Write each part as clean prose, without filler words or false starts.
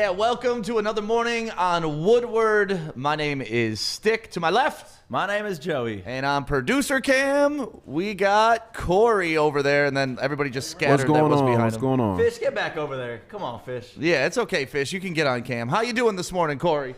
Yeah, welcome to another morning on Woodward. My name is Stick. To my left, my name is Joey. And on producer cam, we got Corey over there, and then everybody just scattered. What's going on? Fish, get back over there. Come on, Fish. Yeah, it's okay, Fish. You can get on cam. How you doing this morning, Corey?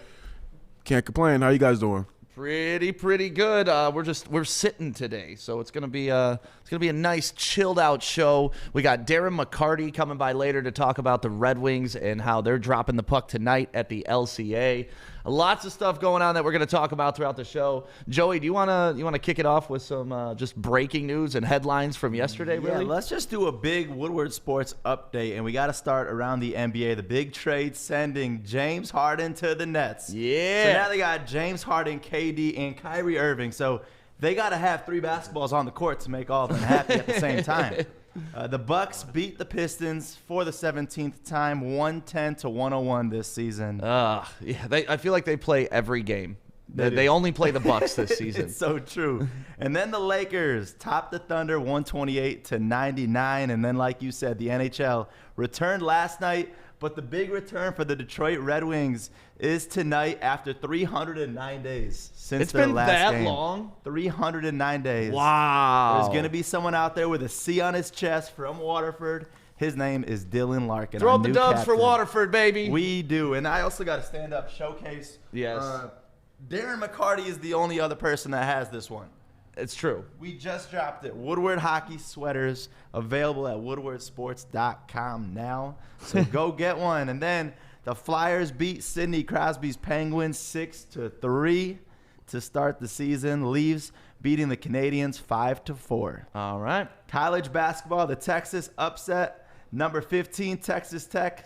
Can't complain. How you guys doing? Pretty good. We're sitting today, so it's gonna be a nice chilled out show. We got Darren McCarty coming by later to talk about the Red Wings and how they're dropping the puck tonight at the LCA. Lots of stuff going on that we're gonna talk about throughout the show. Joey, do you wanna kick it off with some just breaking news and headlines from yesterday? Really? Yeah, let's just do a big Woodward sports update, and we got to start around the NBA. The big trade sending James Harden to the Nets. Yeah. So now they got James Harden, KD, and Kyrie Irving. So they got to have 3 basketballs on the court to make all of them happy at the same time. The Bucks beat the Pistons for the 17th time, 110-101 this season. Yeah, I feel like they play every game. They only play the Bucks this season. It's so true. And then the Lakers topped the Thunder 128-99. And then, like you said, the NHL returned last night. But the big return for the Detroit Red Wings is tonight after 309 days since their last game. It's been that long? 309 days. Wow. There's going to be someone out there with a C on his chest from Waterford. His name is Dylan Larkin. Throw up the dubs for Waterford, baby. We do. And I also got a stand-up showcase. Yes. Darren McCarty is the only other person that has this one. It's true. We just dropped it. Woodward hockey sweaters available at woodwardsports.com now. So go get one. And then the Flyers beat Sidney Crosby's Penguins 6-3 to start the season. Leafs beating the Canadians 5-4. All right. College basketball, the Texas upset. Number 15, Texas Tech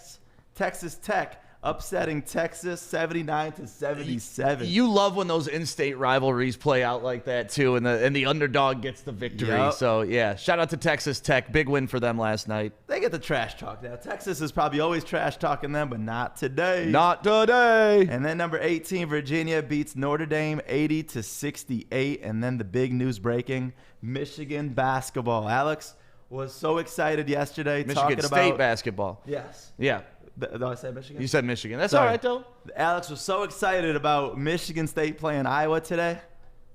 upsetting Texas 79-77. You love when those in-state rivalries play out like that too, and the underdog gets the victory. Yep. So yeah, shout out to Texas Tech. Big win for them last night. They get the trash talk now. Texas is probably always trash talking them, but not today. Not today. And then number 18, Virginia beats Notre Dame 80-68. And then the big news breaking: Michigan basketball. Alex was so excited yesterday Michigan State basketball. Yes. Yeah. I said Michigan? You said Michigan. That's Sorry. all right, though. Alex was so excited about Michigan State playing Iowa today.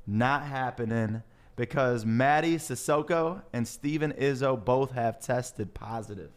Not happening because Maddie Sissoko and Steven Izzo both have tested positive.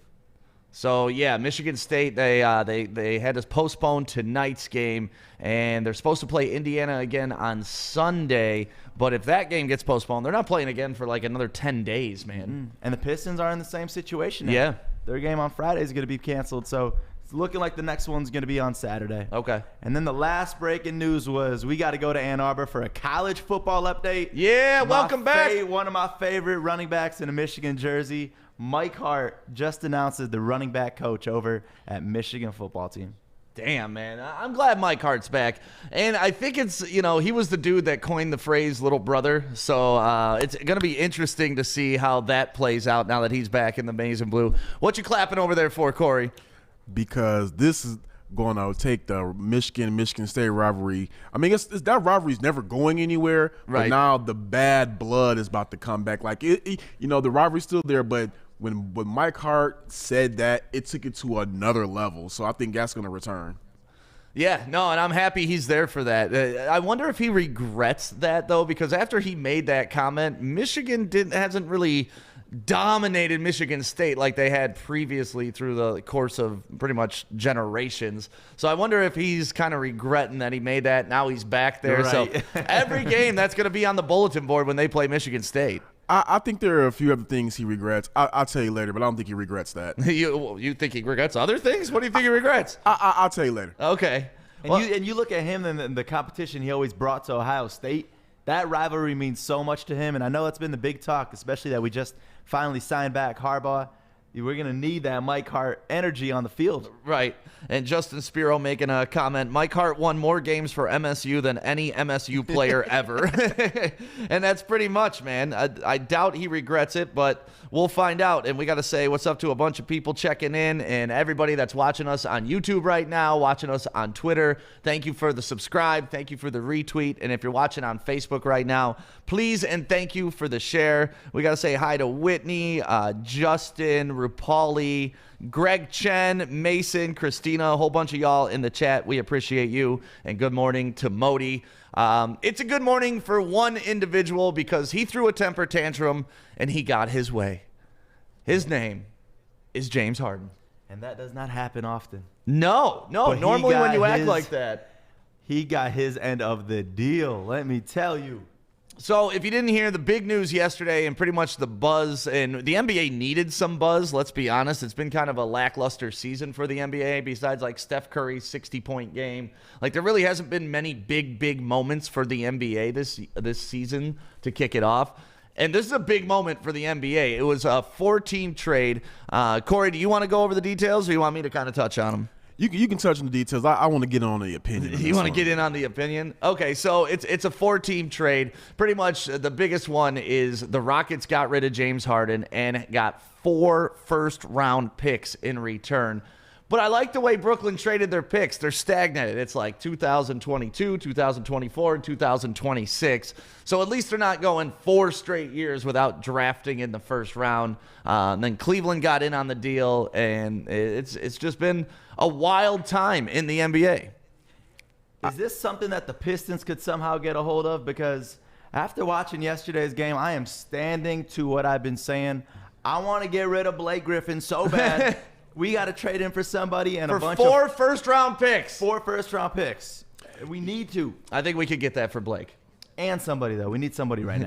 So, yeah, Michigan State, they had to postpone tonight's game, and they're supposed to play Indiana again on Sunday. But if that game gets postponed, they're not playing again for like another 10 days, man. And the Pistons are in the same situation now. Yeah. Their game on Friday is going to be canceled, so it's looking like the next one's going to be on Saturday. Okay. And then the last breaking news was we got to go to Ann Arbor for a college football update. Yeah, welcome back. One of my favorite running backs in a Michigan jersey, Mike Hart, just announced as the running back coach over at Michigan football team. Damn, man. I'm glad Mike Hart's back. And I think it's, he was the dude that coined the phrase little brother. So it's going to be interesting to see how that plays out now that he's back in the maize and blue. What you clapping over there for, Corey? Because this is going to take the Michigan State rivalry. I mean, it's that rivalry's never going anywhere. Right. But now the bad blood is about to come back. Like, the rivalry's still there, but when Mike Hart said that, it took it to another level. So I think that's going to return. Yeah, no, and I'm happy he's there for that. I wonder if he regrets that, though, because after he made that comment, Michigan hasn't really dominated Michigan State like they had previously through the course of pretty much generations. So I wonder if he's kind of regretting that he made that. Now he's back there. Right. So every game that's going to be on the bulletin board when they play Michigan State. I think there are a few other things he regrets. I'll tell you later, but I don't think he regrets that. You think he regrets other things? What do you think he regrets? I'll tell you later. Okay. And you look at him and the competition he always brought to Ohio State. That rivalry means so much to him, and I know that's been the big talk, especially that we just finally signed back Harbaugh. We're going to need that Mike Hart energy on the field. Right. And Justin Spiro making a comment, Mike Hart won more games for MSU than any MSU player ever. And that's pretty much, man. I doubt he regrets it, but we'll find out. And we got to say what's up to a bunch of people checking in and everybody that's watching us on YouTube right now, watching us on Twitter. Thank you for the subscribe. Thank you for the retweet. And if you're watching on Facebook right now, please and thank you for the share. We got to say hi to Whitney, Justin, Rupali, Greg Chen, Mason, Christina, a whole bunch of y'all in the chat. We appreciate you. And good morning to Modi. It's a good morning for one individual because he threw a temper tantrum and he got his way. His name is James Harden. And that does not happen often. No. But Normally when you act like that. He got his end of the deal, let me tell you. So if you didn't hear the big news yesterday and pretty much the buzz, and the NBA needed some buzz, let's be honest. It's been kind of a lackluster season for the NBA besides like Steph Curry's 60-point game. Like there really hasn't been many big moments for the NBA this season to kick it off. And this is a big moment for the NBA. It was a 4-team trade. Corey, do you want to go over the details or you want me to kind of touch on them? You can touch on the details. I want to get on the opinion. You want to get in on the opinion? Okay, so it's a 4-team trade. Pretty much the biggest one is the Rockets got rid of James Harden and got 4 first-round picks in return. But I like the way Brooklyn traded their picks. They're stagnated. It's like 2022, 2024, and 2026. So at least they're not going 4 straight years without drafting in the first round. And then Cleveland got in on the deal, and it's just been a wild time in the NBA. Is this something that the Pistons could somehow get a hold of? Because after watching yesterday's game, I am standing to what I've been saying. I want to get rid of Blake Griffin so bad. We got to trade him for somebody and for a bunch 4 of first-round picks. 4 first-round picks. We need to. I think we could get that for Blake. And somebody, though. We need somebody right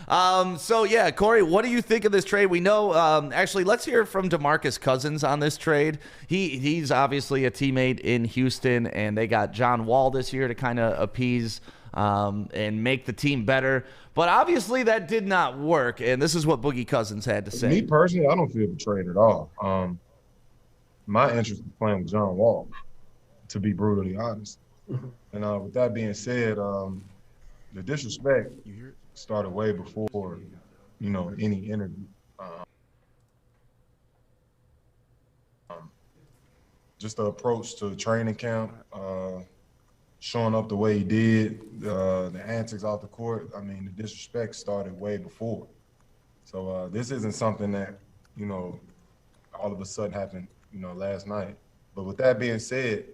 now. So, yeah, Corey, what do you think of this trade? We know, actually, let's hear from DeMarcus Cousins on this trade. He's obviously a teammate in Houston, and they got John Wall this year to kind of appease and make the team better. But obviously that did not work, and this is what Boogie Cousins had to say. Me personally, I don't feel betrayed at all. My interest is playing with John Wall, to be brutally honest. And with that being said, the disrespect started way before, any interview. Just the approach to training camp, showing up the way he did, the antics off the court. I mean, the disrespect started way before. So this isn't something that, all of a sudden happened, last night. But with that being said,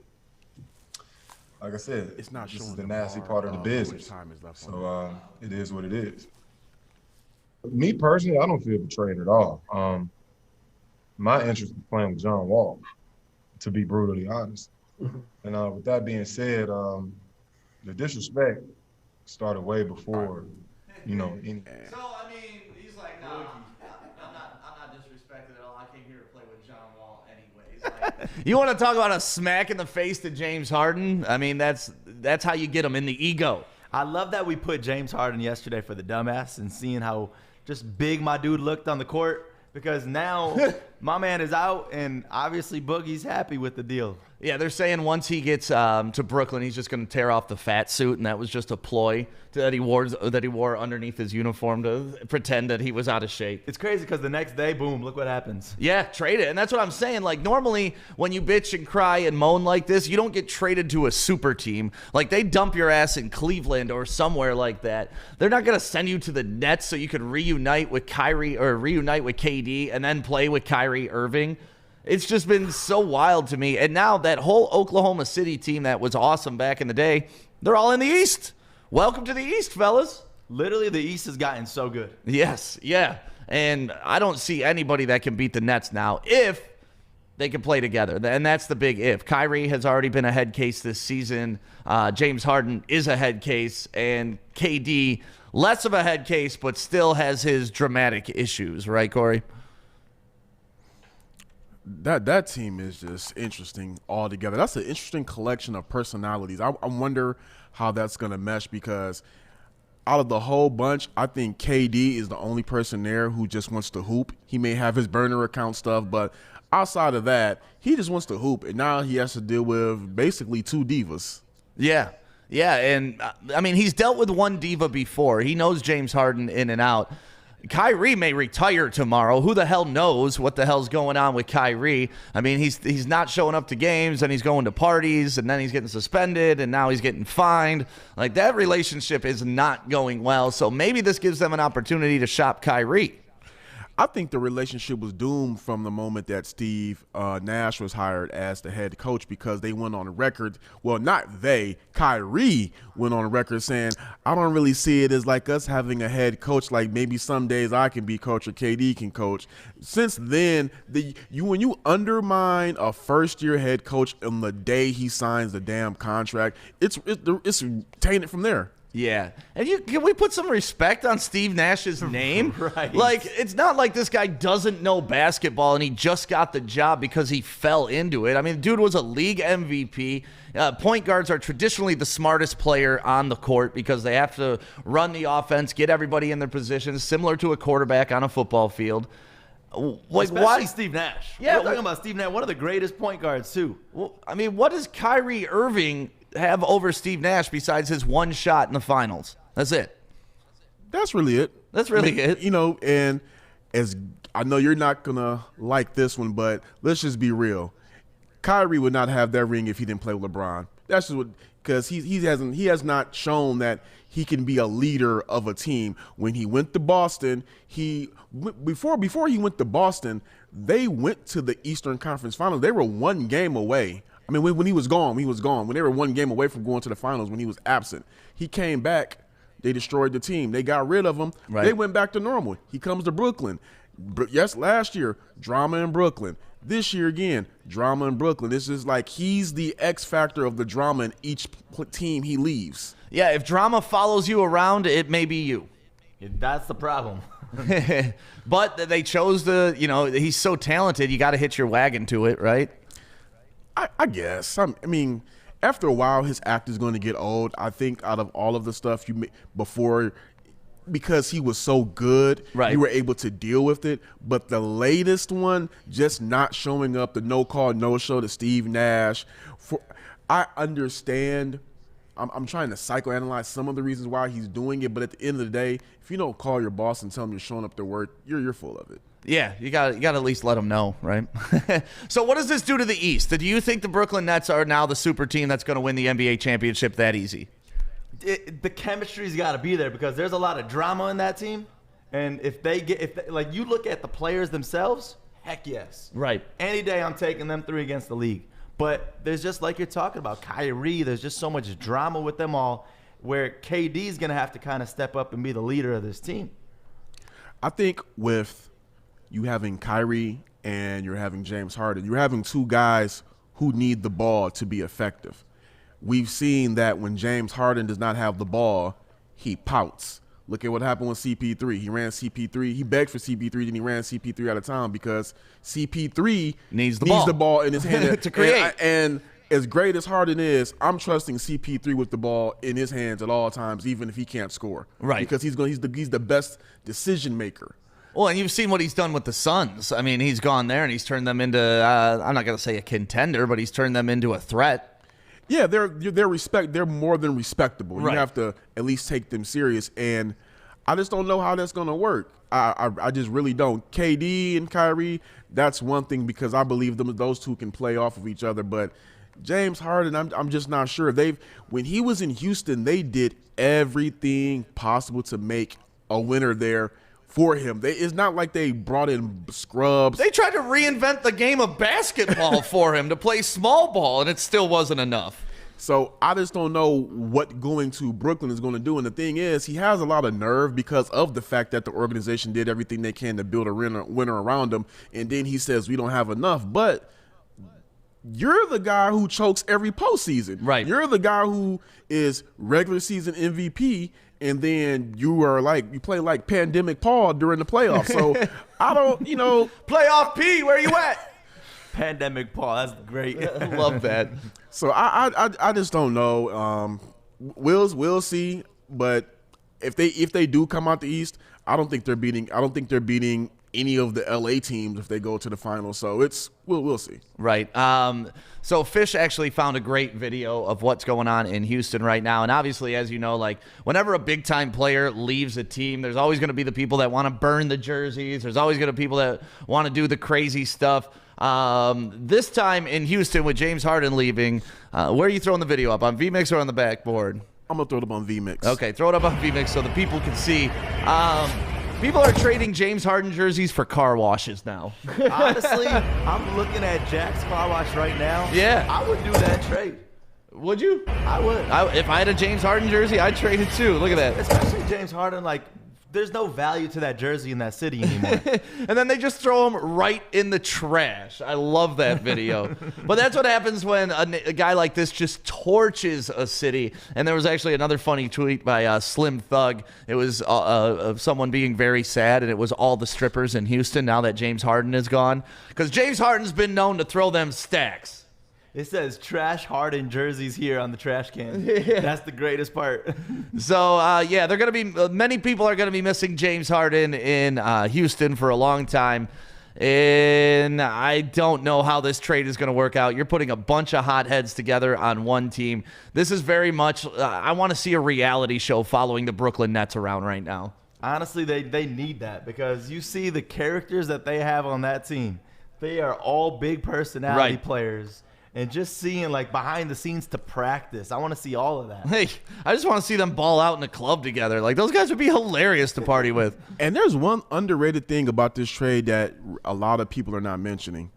like I said, it's not this is showing the the nasty bar, part of the business. time is left So it is what it is. Me personally, I don't feel betrayed at all. My interest is playing with John Wall, to be brutally honest. And with that being said, the disrespect started way before, any. So, I mean, he's like, no, I'm not disrespected at all. I came here to play with John Wall anyways. Like, you want to talk about a smack in the face to James Harden? I mean, that's how you get him in the ego. I love that we put James Harden yesterday for the dumbass and seeing how just big my dude looked on the court. Because now my man is out, and obviously Boogie's happy with the deal. Yeah, they're saying once he gets to Brooklyn, he's just going to tear off the fat suit, and that was just a ploy that he wore underneath his uniform to pretend that he was out of shape. It's crazy because the next day, boom, look what happens. Yeah, trade it. And that's what I'm saying. Like, normally when you bitch and cry and moan like this, you don't get traded to a super team. Like, they dump your ass in Cleveland or somewhere like that. They're not going to send you to the Nets so you could reunite with Kyrie or reunite with KD and then play with Kyrie Irving. It's just been so wild to me. And now that whole Oklahoma City team that was awesome back in the day, they're all in the East. Welcome to the East, fellas. Literally, the East has gotten so good. Yes, yeah. And I don't see anybody that can beat the Nets now if they can play together. And that's the big if. Kyrie has already been a head case this season. James Harden is a head case. And KD, less of a head case, but still has his dramatic issues. Right, Corey? That team is just interesting altogether. That's an interesting collection of personalities. I wonder how that's going to mesh because out of the whole bunch, I think KD is the only person there who just wants to hoop. He may have his burner account stuff, but outside of that, he just wants to hoop. And now he has to deal with basically 2 divas. Yeah. Yeah, and I mean, he's dealt with one diva before. He knows James Harden in and out. Kyrie may retire tomorrow. Who the hell knows what the hell's going on with Kyrie? I mean, he's not showing up to games, and he's going to parties, and then he's getting suspended, and now he's getting fined. Like, that relationship is not going well, so maybe this gives them an opportunity to shop Kyrie. I think the relationship was doomed from the moment that Steve Nash was hired as the head coach, because they went on record. Well, not they. Kyrie went on record saying, I don't really see it as like us having a head coach. Like maybe some days I can be coach or KD can coach. Since then, when you undermine a first-year head coach on the day he signs the damn contract, it's tainted from there. Yeah. And can we put some respect on Steve Nash's name? Right. Like, it's not like this guy doesn't know basketball and he just got the job because he fell into it. I mean, the dude was a league MVP. Point guards are traditionally the smartest player on the court because they have to run the offense, get everybody in their positions, similar to a quarterback on a football field. Like, Especially why? Steve Nash. Yeah, We're talking about Steve Nash, one of the greatest point guards, too. Well, I mean, what does Kyrie Irving have over Steve Nash besides his one shot in the finals? That's it. That's really it. That's really it. You know, and as I know you're not going to like this one, but let's just be real. Kyrie would not have that ring if he didn't play with LeBron. That's just what, because he has not shown that he can be a leader of a team. When he went to Boston, before he went to Boston, they went to the Eastern Conference Finals. They were one game away. I mean, when he was gone, he was gone. When they were one game away from going to the finals, when he was absent, he came back. They destroyed the team. They got rid of him. Right. They went back to normal. He comes to Brooklyn. Yes, last year, drama in Brooklyn. This year again, drama in Brooklyn. This is like he's the X factor of the drama in each team he leaves. Yeah, if drama follows you around, it may be you. That's the problem. But they chose he's so talented, you got to hitch your wagon to it, right? I guess. I mean, after a while, his act is going to get old. I think out of all of the stuff before, because he was so good, right, you were able to deal with it. But the latest one, just not showing up, the no call, no show to Steve Nash. I understand. I'm trying to psychoanalyze some of the reasons why he's doing it. But at the end of the day, if you don't call your boss and tell him you're showing up to work, you're full of it. Yeah, you got to at least let them know, right? So what does this do to the East? Do you think the Brooklyn Nets are now the super team that's going to win the NBA championship that easy? The chemistry's got to be there because there's a lot of drama in that team. And if you look at the players themselves, heck yes. Right. Any day I'm taking them three against the league. But there's just like you're talking about, Kyrie, there's just so much drama with them all where KD's going to have to kind of step up and be the leader of this team. I think with you having Kyrie and you're having James Harden, you're having two guys who need the ball to be effective. We've seen that when James Harden does not have the ball, he pouts. Look at what happened with CP3. He ran CP3. He begged for CP3, then he ran CP3 out of town because CP3 needs the ball in his hand to create. And as great as Harden is, I'm trusting CP3 with the ball in his hands at all times, even if he can't score. Right. Because he's the best decision maker. Well, and you've seen what he's done with the Suns. I mean, he's gone there and he's turned them into, I'm not going to say a contender, but he's turned them into a threat. Yeah, they're more than respectable. Right. You have to at least take them serious, and I just don't know how that's going to work. I just really don't. KD and Kyrie, that's one thing because I believe those two can play off of each other, but James Harden, I'm just not sure. When he was in Houston, they did everything possible to make a winner there for him. It's not like they brought in scrubs. They tried to reinvent the game of basketball for him to play small ball, and it still wasn't enough. So I just don't know what going to Brooklyn is going to do. And the thing is, he has a lot of nerve because of the fact that the organization did everything they can to build a winner around him. And then he says, we don't have enough. But you're the guy who chokes every postseason. Right. You're the guy who is regular season MVP. And then you play like Pandemic Paul during the playoffs. So I don't, Playoff P, where you at? Pandemic Paul, that's great. I love that. So I just don't know. We'll see. But if they do come out the East, I don't think they're beating any of the LA teams if they go to the finals. So we'll see. Right. So Fish actually found a great video of what's going on in Houston right now. And obviously, as you know, like whenever a big time player leaves a team, there's always going to be the people that want to burn the jerseys. There's always going to be people that want to do the crazy stuff. This time in Houston with James Harden leaving, where are you throwing the video up? On VMix or on the backboard? I'm going to throw it up on VMix. Okay, throw it up on VMix so the people can see. People are trading James Harden jerseys for car washes now. Honestly, I'm looking at Jack's car wash right now. Yeah. I would do that trade. Would you? I would. If I had a James Harden jersey, I'd trade it too. Look at that. Especially James Harden, like, there's no value to that jersey in that city anymore. And then they just throw him right in the trash. I love that video. But that's what happens when a guy like this just torches a city. And there was actually another funny tweet by Slim Thug. It was of someone being very sad, and it was all the strippers in Houston now that James Harden is gone. Because James Harden's been known to throw them stacks. It says trash Harden jerseys here on the trash can. Yeah. That's the greatest part. So, yeah, they're going to be many people are going to be missing James Harden in Houston for a long time. And I don't know how this trade is going to work out. You're putting a bunch of hotheads together on one team. This is very much, I want to see a reality show following the Brooklyn Nets around right now. Honestly, they need that because you see the characters that they have on that team. They are all big personality players. And just seeing, like, behind the scenes to practice. I want to see all of that. Hey, I just want to see them ball out in a club together. Like, those guys would be hilarious to party with. And there's one underrated thing about this trade that a lot of people are not mentioning.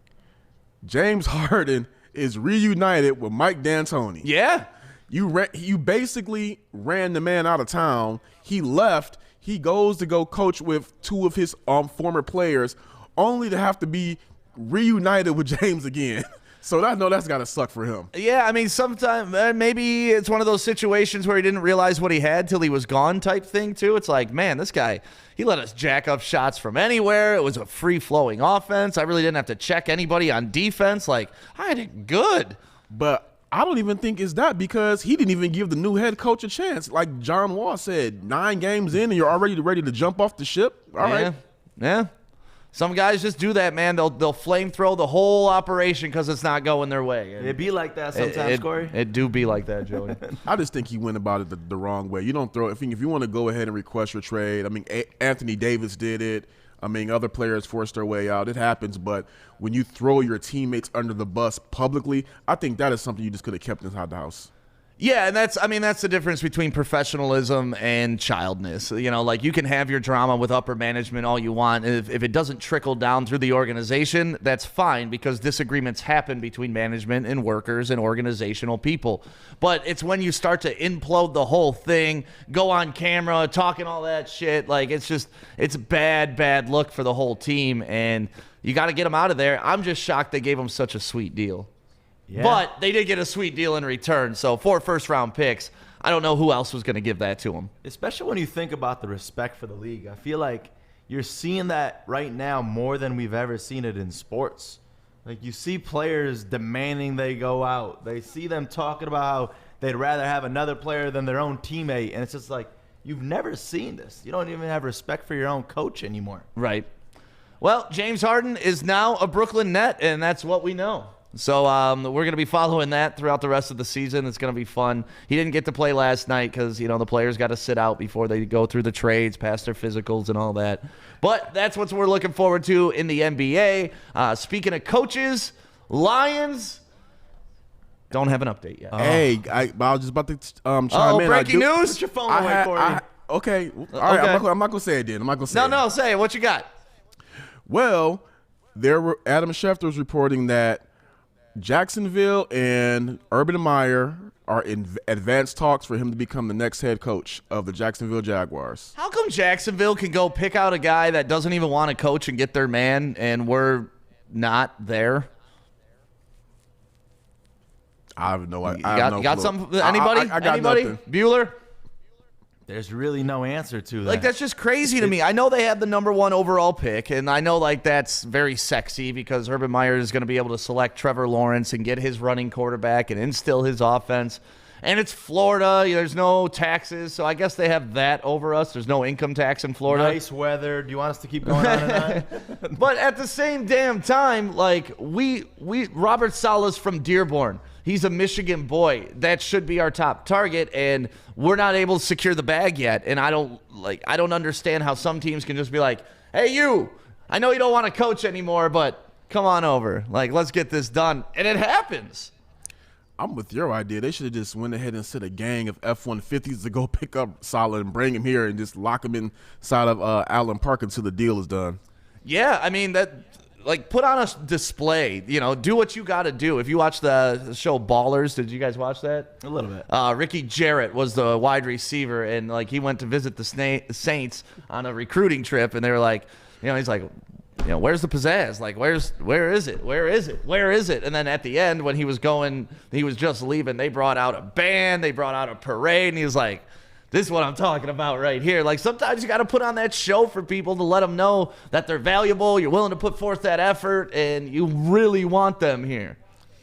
James Harden is reunited with Mike D'Antoni. Yeah. You basically ran the man out of town. He left. He goes to go coach with two of his former players, only to have to be reunited with James again. So I know that's got to suck for him. Yeah, I mean, sometimes maybe it's one of those situations where he didn't realize what he had till he was gone type thing, too. It's like, man, this guy, he let us jack up shots from anywhere. It was a free-flowing offense. I really didn't have to check anybody on defense. Like, I did good. But I don't even think it's that because he didn't even give the new head coach a chance. Like John Wall said, 9 games in and you're already ready to jump off the ship? All right. Yeah. Some guys just do that, man. They'll flame throw the whole operation because it's not going their way. It be like that sometimes, Corey. It do be like that, Joey. I just think he went about it the wrong way. You don't throw. If you want to go ahead and request your trade, I mean, Anthony Davis did it. I mean, other players forced their way out. It happens. But when you throw your teammates under the bus publicly, I think that is something you just could have kept inside the house. Yeah, and that's the difference between professionalism and childness. You know, like you can have your drama with upper management all you want. If it doesn't trickle down through the organization, that's fine because disagreements happen between management and workers and organizational people. But it's when you start to implode the whole thing, go on camera, talking all that shit, like it's a bad look for the whole team, and you got to get them out of there. I'm just shocked they gave them such a sweet deal. Yeah. But they did get a sweet deal in return. So 4 first-round picks, I don't know who else was going to give that to him. Especially when you think about the respect for the league. I feel like you're seeing that right now more than we've ever seen it in sports. Like you see players demanding they go out. They see them talking about how they'd rather have another player than their own teammate. And it's just like, you've never seen this. You don't even have respect for your own coach anymore. Right. Well, James Harden is now a Brooklyn Net, and that's what we know. So we're going to be following that throughout the rest of the season. It's going to be fun. He didn't get to play last night because, you know, the players got to sit out before they go through the trades, pass their physicals and all that. But that's what we're looking forward to in the NBA. Speaking of coaches, Lions don't have an update yet. Hey, I was just about to chime in. Breaking news? Put your phone away, Corey. Okay. All right, I'm not going to say it then. I'm not going to say it. No, say it. What you got? Well, Adam Schefter was reporting that Jacksonville and Urban Meyer are in advanced talks for him to become the next head coach of the Jacksonville Jaguars. How come Jacksonville can go pick out a guy that doesn't even want to coach and get their man, and we're not there? I have no idea. You got something? Anybody? I got Anybody? nothing. Bueller? There's really no answer to that. Like, that's just crazy to me. I know they have the number 1 overall pick, and I know, like, that's very sexy because Urban Meyer is going to be able to select Trevor Lawrence and get his running quarterback and instill his offense. And it's Florida. There's no taxes, so I guess they have that over us. There's no income tax in Florida. Nice weather. Do you want us to keep going on and on? But at the same damn time, like, we Robert Sala's from Dearborn. He's a Michigan boy. That should be our top target, and we're not able to secure the bag yet. And I don't understand how some teams can just be like, "Hey, you, I know you don't want to coach anymore, but come on over. Like, let's get this done." And it happens. I'm with your idea. They should have just went ahead and sent a gang of F-150s to go pick up Saleh and bring him here and just lock him inside of Allen Park until the deal is done. Yeah, I mean, put on a display. Do what you got to do. If you watch the show Ballers, did you guys watch that? A little bit. Ricky Jarrett was the wide receiver, and he went to visit the Saints on a recruiting trip, and they were like, he's like, where's the pizzazz? Like, where is it? And then at the end, when he was just leaving, they brought out a band, they brought out a parade, and he was like, this is what I'm talking about right here. Like, sometimes you got to put on that show for people to let them know that they're valuable, you're willing to put forth that effort, and you really want them here.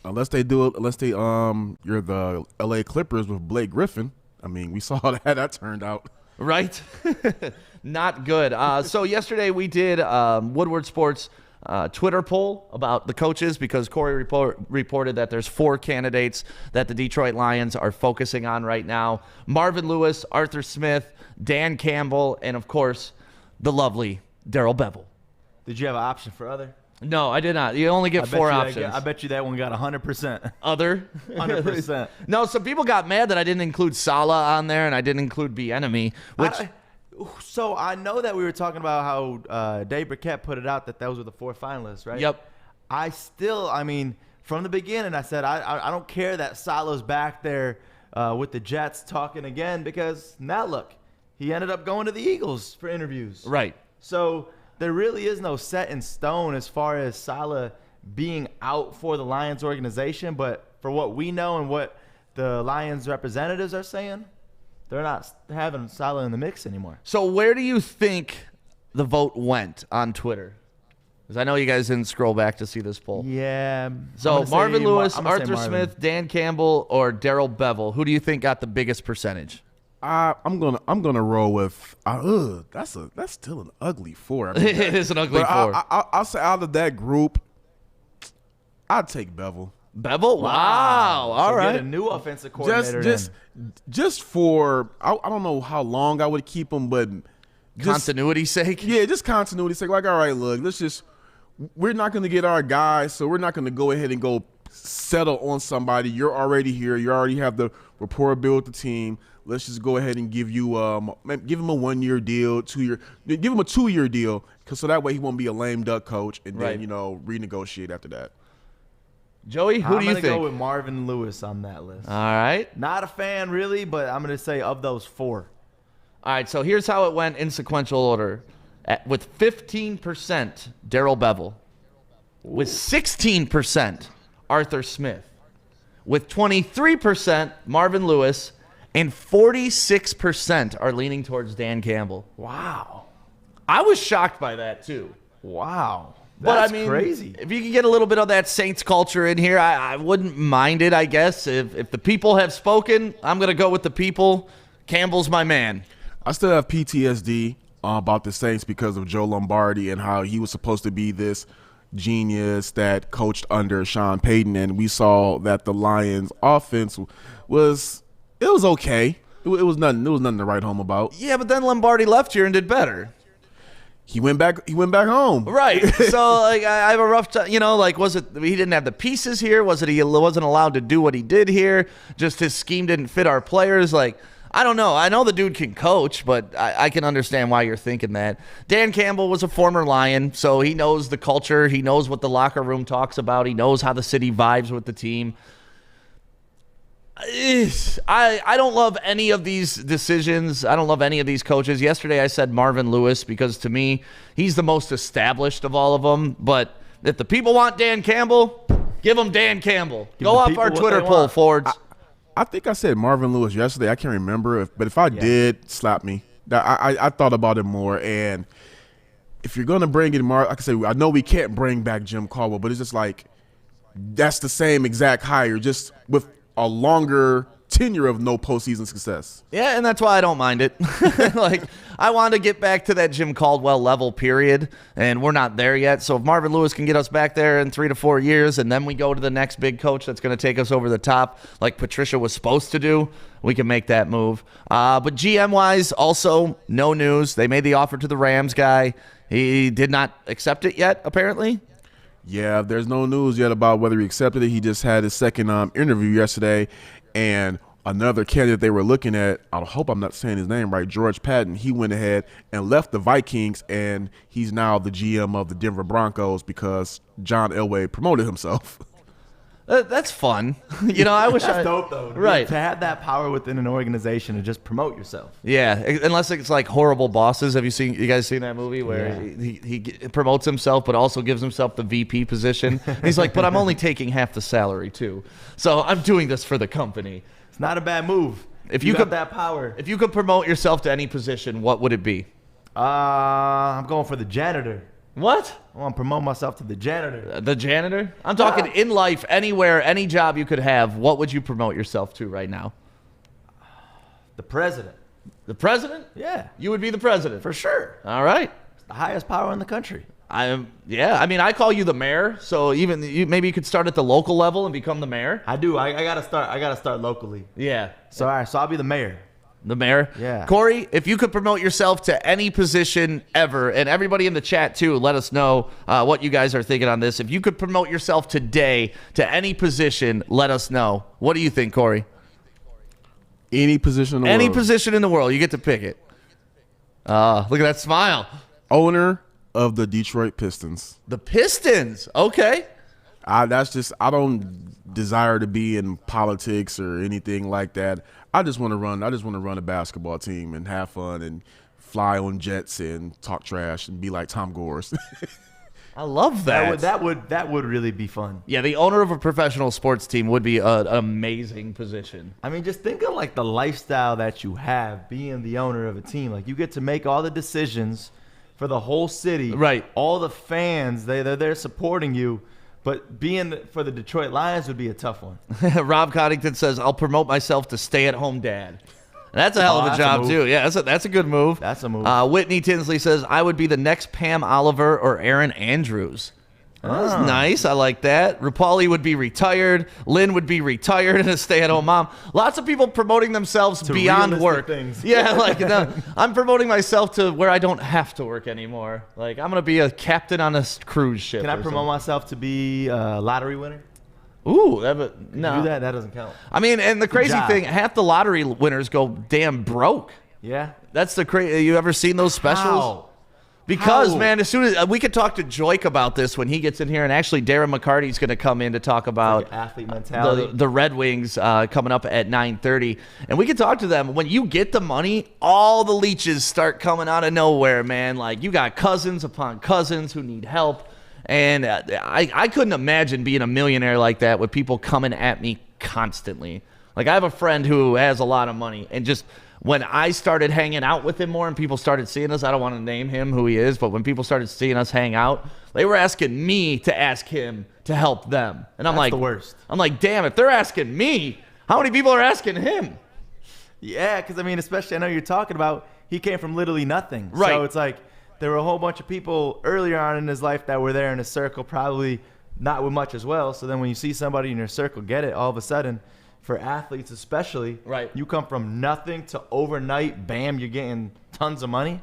Unless you're the LA Clippers with Blake Griffin. I mean, we saw how that turned out. Right? Not good. So yesterday we did Woodward Sports Twitter poll about the coaches because Corey reported that there's 4 candidates that the Detroit Lions are focusing on right now. Marvin Lewis, Arthur Smith, Dan Campbell, and, of course, the lovely Darrell Bevell. Did you have an option for other? No, I did not. You only get 4 options. I bet you that one got 100%. Other? 100%. No, some people got mad that I didn't include Saleh on there and I didn't include Bieniemy, which... So I know that we were talking about how Dave Burkett put it out that those were the 4 finalists, right? Yep. I mean, from the beginning, I said I don't care that Saleh's back there with the Jets talking again because now look, he ended up going to the Eagles for interviews. Right. So there really is no set in stone as far as Saleh being out for the Lions organization, but for what we know and what the Lions representatives are saying, they're not having Saleh in the mix anymore. So where do you think the vote went on Twitter? Because I know you guys didn't scroll back to see this poll. Yeah. So Marvin Lewis, Arthur Smith, Dan Campbell, or Darrell Bevell, who do you think got the biggest percentage? I'm gonna roll with that's still an ugly 4. I mean, it is an ugly 4. I'll say out of that group, I'd take Bevell. Bevell? Wow. All right. Get a new offensive coordinator. Just for I don't know how long I would keep him, but continuity's sake. Yeah, just continuity's sake. Like, all right, look, we're not going to get our guy, so we're not going to go ahead and go settle on somebody. You're already here. You already have the rapport built with the team. Let's just go ahead and give him a 1-year deal, 2-year. Give him a 2-year deal, so that way he won't be a lame duck coach, and then renegotiate after that. Joey, who do you think? I'm going to go with Marvin Lewis on that list. All right. Not a fan, really, but I'm going to say of those 4. All right, so here's how it went in sequential order. With 15%, Darrell Bevell. With 16%, Arthur Smith. With 23%, Marvin Lewis. And 46% are leaning towards Dan Campbell. Wow. I was shocked by that, too. Wow. That's crazy. If you can get a little bit of that Saints culture in here, I wouldn't mind it, I guess. If the people have spoken, I'm going to go with the people. Campbell's my man. I still have PTSD about the Saints because of Joe Lombardi and how he was supposed to be this genius that coached under Sean Payton, and we saw that the Lions' offense was okay. It was nothing to write home about. Yeah, but then Lombardi left here and did better. He went back home. Right. So I have a rough time. Was it he didn't have the pieces here? Was it he wasn't allowed to do what he did here? Just his scheme didn't fit our players? I don't know. I know the dude can coach, but I can understand why you're thinking that. Dan Campbell was a former Lion, so he knows the culture. He knows what the locker room talks about. He knows how the city vibes with the team. I don't love any of these decisions. I don't love any of these coaches. Yesterday I said Marvin Lewis because to me, he's the most established of all of them. But if the people want Dan Campbell, give them Dan Campbell. Go off our Twitter poll, Fords. I think I said Marvin Lewis yesterday. I can't remember, but if I did, slap me. I thought about it more, and if you're going to bring in like I said, I know we can't bring back Jim Caldwell, but it's just like that's the same exact hire, just with a longer tenure of no postseason success. Yeah, and that's why I don't mind it. I want to get back to that Jim Caldwell level, period, and we're not there yet. So if Marvin Lewis can get us back there in 3 to 4 years, and then we go to the next big coach that's going to take us over the top, like Patricia was supposed to do, we can make that move. But GM-wise, also no news. They made the offer to the Rams guy. He did not accept it yet, apparently. Yeah, there's no news yet about whether he accepted it. He just had his second interview yesterday, and another candidate they were looking at, I hope I'm not saying his name right, George Patton, he went ahead and left the Vikings, and he's now the GM of the Denver Broncos because John Elway promoted himself. That's fun. I wish That's dope, though. Right. To have that power within an organization to just promote yourself. Yeah, unless it's like Horrible Bosses. Have you guys seen that movie where he promotes himself but also gives himself the VP position? He's like, but I'm only taking half the salary too. So I'm doing this for the company. It's not a bad move. If you you got could that power. If you could promote yourself to any position, what would it be? I'm going for the janitor. What? I want to promote myself to the janitor. The janitor? I'm talking in life, anywhere, any job you could have. What would you promote yourself to right now? The president. The president? Yeah. You would be the president. For sure. All right. It's the highest power in the country. I call you the mayor, so maybe you could start at the local level and become the mayor. I do. I gotta start locally. Yeah. So all right. So I'll be the mayor. The mayor? Yeah. Corey, if you could promote yourself to any position ever, and everybody in the chat too, let us know what you guys are thinking on this. If you could promote yourself today to any position, let us know. What do you think, Corey? Any position in the world. Any position in the world. You get to pick it. Look at that smile. Owner of the Detroit Pistons. The Pistons. Okay. I don't desire to be in politics or anything like that. I just want to run a basketball team and have fun and fly on jets and talk trash and be like Tom Gores. I love that. That would really be fun. Yeah, the owner of a professional sports team would be an amazing position. I mean, just think of like the lifestyle that you have being the owner of a team. Like you get to make all the decisions for the whole city. Right. All the fans, they're there supporting you. But being for the Detroit Lions would be a tough one. Rob Coddington says, I'll promote myself to stay-at-home dad. That's a hell of a job, too. Yeah, that's a good move. That's a move. Whitney Tinsley says, I would be the next Pam Oliver or Aaron Andrews. That's nice. I like that. Rupali would be retired. Lynn would be retired and a stay-at-home mom. Lots of people promoting themselves to beyond work. Things. Yeah, like I'm promoting myself to where I don't have to work anymore. Like I'm gonna be a captain on a cruise ship. Can I promote myself to be a lottery winner? Ooh, no. Do that doesn't count. I mean, and the crazy thing, half the lottery winners go damn broke. Yeah. That's the crazy. You ever seen those specials? How? Because, man, as soon as we could talk to Joik about this when he gets in here, and actually Darren McCarty's going to come in to talk about like athlete mentality, the Red Wings coming up at 9:30, and we could talk to them. When you get the money, all the leeches start coming out of nowhere, man. Like you got cousins upon cousins who need help, and I couldn't imagine being a millionaire like that with people coming at me constantly. Like I have a friend who has a lot of money, and just when I started hanging out with him more and people started seeing us, I don't want to name him who he is, but when people started seeing us hang out, they were asking me to ask him to help them. And I'm like, the worst. I'm like, damn, if they're asking me, how many people are asking him? Yeah, because I mean, especially I know you're talking about he came from literally nothing. Right. So it's like there were a whole bunch of people earlier on in his life that were there in a circle, probably not with much as well. So then when you see somebody in your circle get it, all of a sudden, for athletes especially, right? You come from nothing to overnight, bam, you're getting tons of money.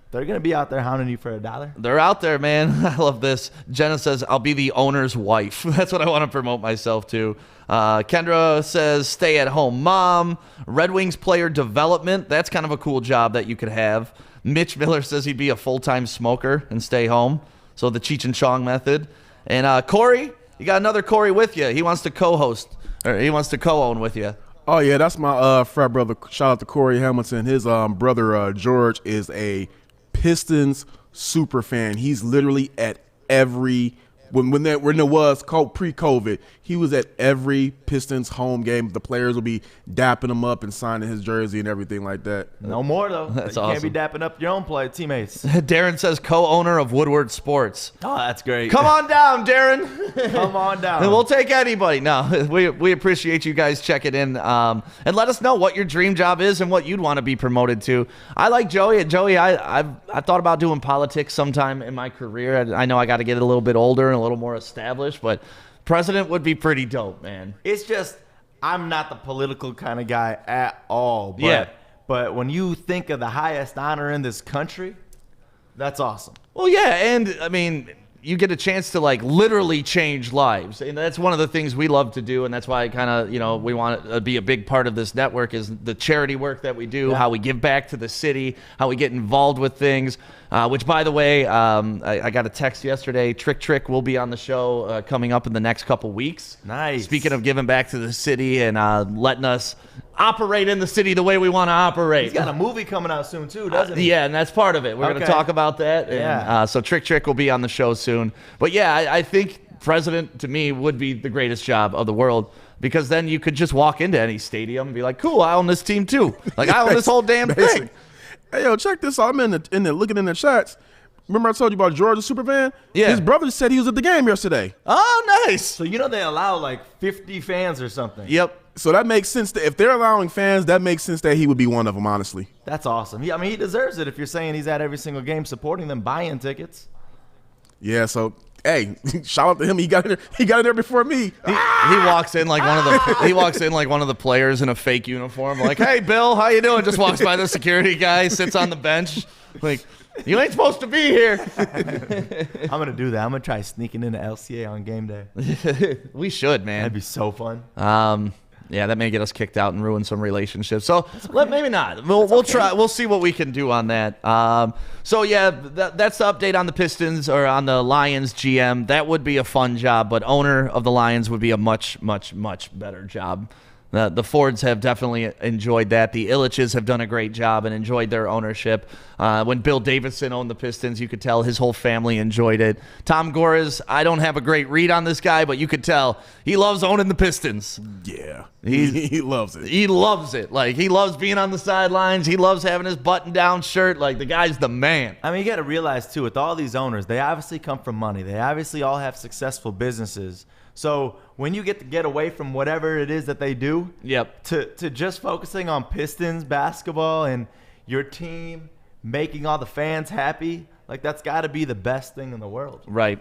They're going to be out there hounding you for $1. They're out there, man. I love this. Jenna says, I'll be the owner's wife. That's what I want to promote myself to. Kendra says, stay-at-home mom. Red Wings player development. That's kind of a cool job that you could have. Mitch Miller says he'd be a full-time smoker and stay home. So the Cheech and Chong method. And Corey, you got another Corey with you. He wants to co-host. Or he wants to co-own with you. Oh, yeah, that's my frat brother. Shout out to Corey Hamilton. His brother, George, is a Pistons super fan. He's literally at every when there was pre-COVID, he was at every Pistons home game. The players will be dapping him up and signing his jersey and everything like that. No more though. That's you awesome. Can't be dapping up your own teammates. Darren says co-owner of Woodward Sports. Oh, that's great. Come on down, Darren. Come on down. And we'll take anybody. No, we appreciate you guys checking in and let us know what your dream job is and what you'd want to be promoted to. I like Joey. Joey, I thought about doing politics sometime in my career. I know I got to get a little bit older and a little more established, but president would be pretty dope, man. It's just I'm not the political kind of guy at all. But, yeah. But when you think of the highest honor in this country, that's awesome. Well, yeah, and I mean, you get a chance to like literally change lives, and that's one of the things we love to do, and that's why I kind of we want to be a big part of this network is the charity work that we do, how we give back to the city, how we get involved with things. Which, by the way, I got a text yesterday. Trick will be on the show coming up in the next couple weeks. Nice. Speaking of giving back to the city and letting us operate in the city the way we want to operate. He's got a movie coming out soon too, doesn't he? Yeah, and that's part of it. We're going to talk about that. And, so Trick will be on the show soon. But yeah, I think president to me would be the greatest job of the world, because then you could just walk into any stadium and be like, cool, I own this team too. Like I own this whole damn thing. Hey, yo, check this out. I'm in the looking in the chats. Remember I told you about George the Superfan? Yeah. His brother said he was at the game yesterday. Oh, nice. So they allow like 50 fans or something. Yep. So that makes sense. If they're allowing fans, that makes sense that he would be one of them, honestly. That's awesome. Yeah, I mean, he deserves it if you're saying he's at every single game supporting them, buying tickets. Yeah, so hey, shout out to him. He got in there before me. He walks in like one of the players in a fake uniform, like, "Hey, Bill, how you doing?" Just walks by the security guy, sits on the bench, like, "You ain't supposed to be here." I'm gonna do that. I'm gonna try sneaking into LCA on game day. We should, man. That'd be so fun. Yeah, that may get us kicked out and ruin some relationships. So maybe not. We'll try. We'll see what we can do on that. So yeah, that's the update on the Pistons or on the Lions GM. That would be a fun job, but owner of the Lions would be a much, much, much better job. The Fords have definitely enjoyed that. The Illiches have done a great job and enjoyed their ownership. When Bill Davidson owned the Pistons, you could tell his whole family enjoyed it. Tom Gores, I don't have a great read on this guy, but you could tell he loves owning the Pistons. Yeah, he loves it. He loves it. Like, he loves being on the sidelines. He loves having his button-down shirt. Like, the guy's the man. I mean, you got to realize, too, with all these owners, they obviously come from money. They obviously all have successful businesses. So when you get to get away from whatever it is that they do, to just focusing on Pistons basketball and your team making all the fans happy, like that's got to be the best thing in the world. Right.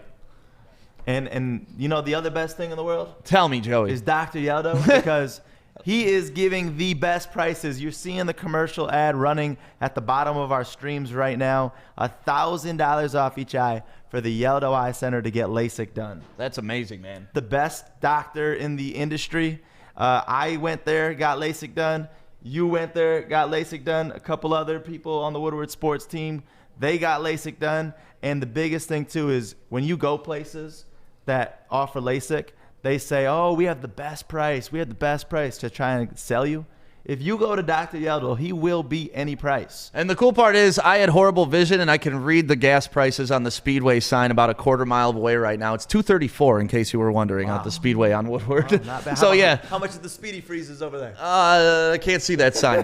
And the other best thing in the world? Tell me, Joey. Is Dr. Yeldo, because he is giving the best prices. You're seeing the commercial ad running at the bottom of our streams right now. $1,000 off each eye for the Yeldo Eye Center to get LASIK done. That's amazing, man. The best doctor in the industry. I went there, got LASIK done. You went there, got LASIK done. A couple other people on the Woodward Sports team, they got LASIK done. And the biggest thing, too, is when you go places that offer LASIK, they say, oh, we have the best price. We have the best price to try and sell you. If you go to Dr. Yeldo, he will beat any price. And the cool part is I had horrible vision, and I can read the gas prices on the Speedway sign about a quarter mile away right now. It's $2.34, in case you were wondering, at the Speedway on Woodward. Oh, not bad. So, how much is the Speedy Freezes over there? I can't see that sign.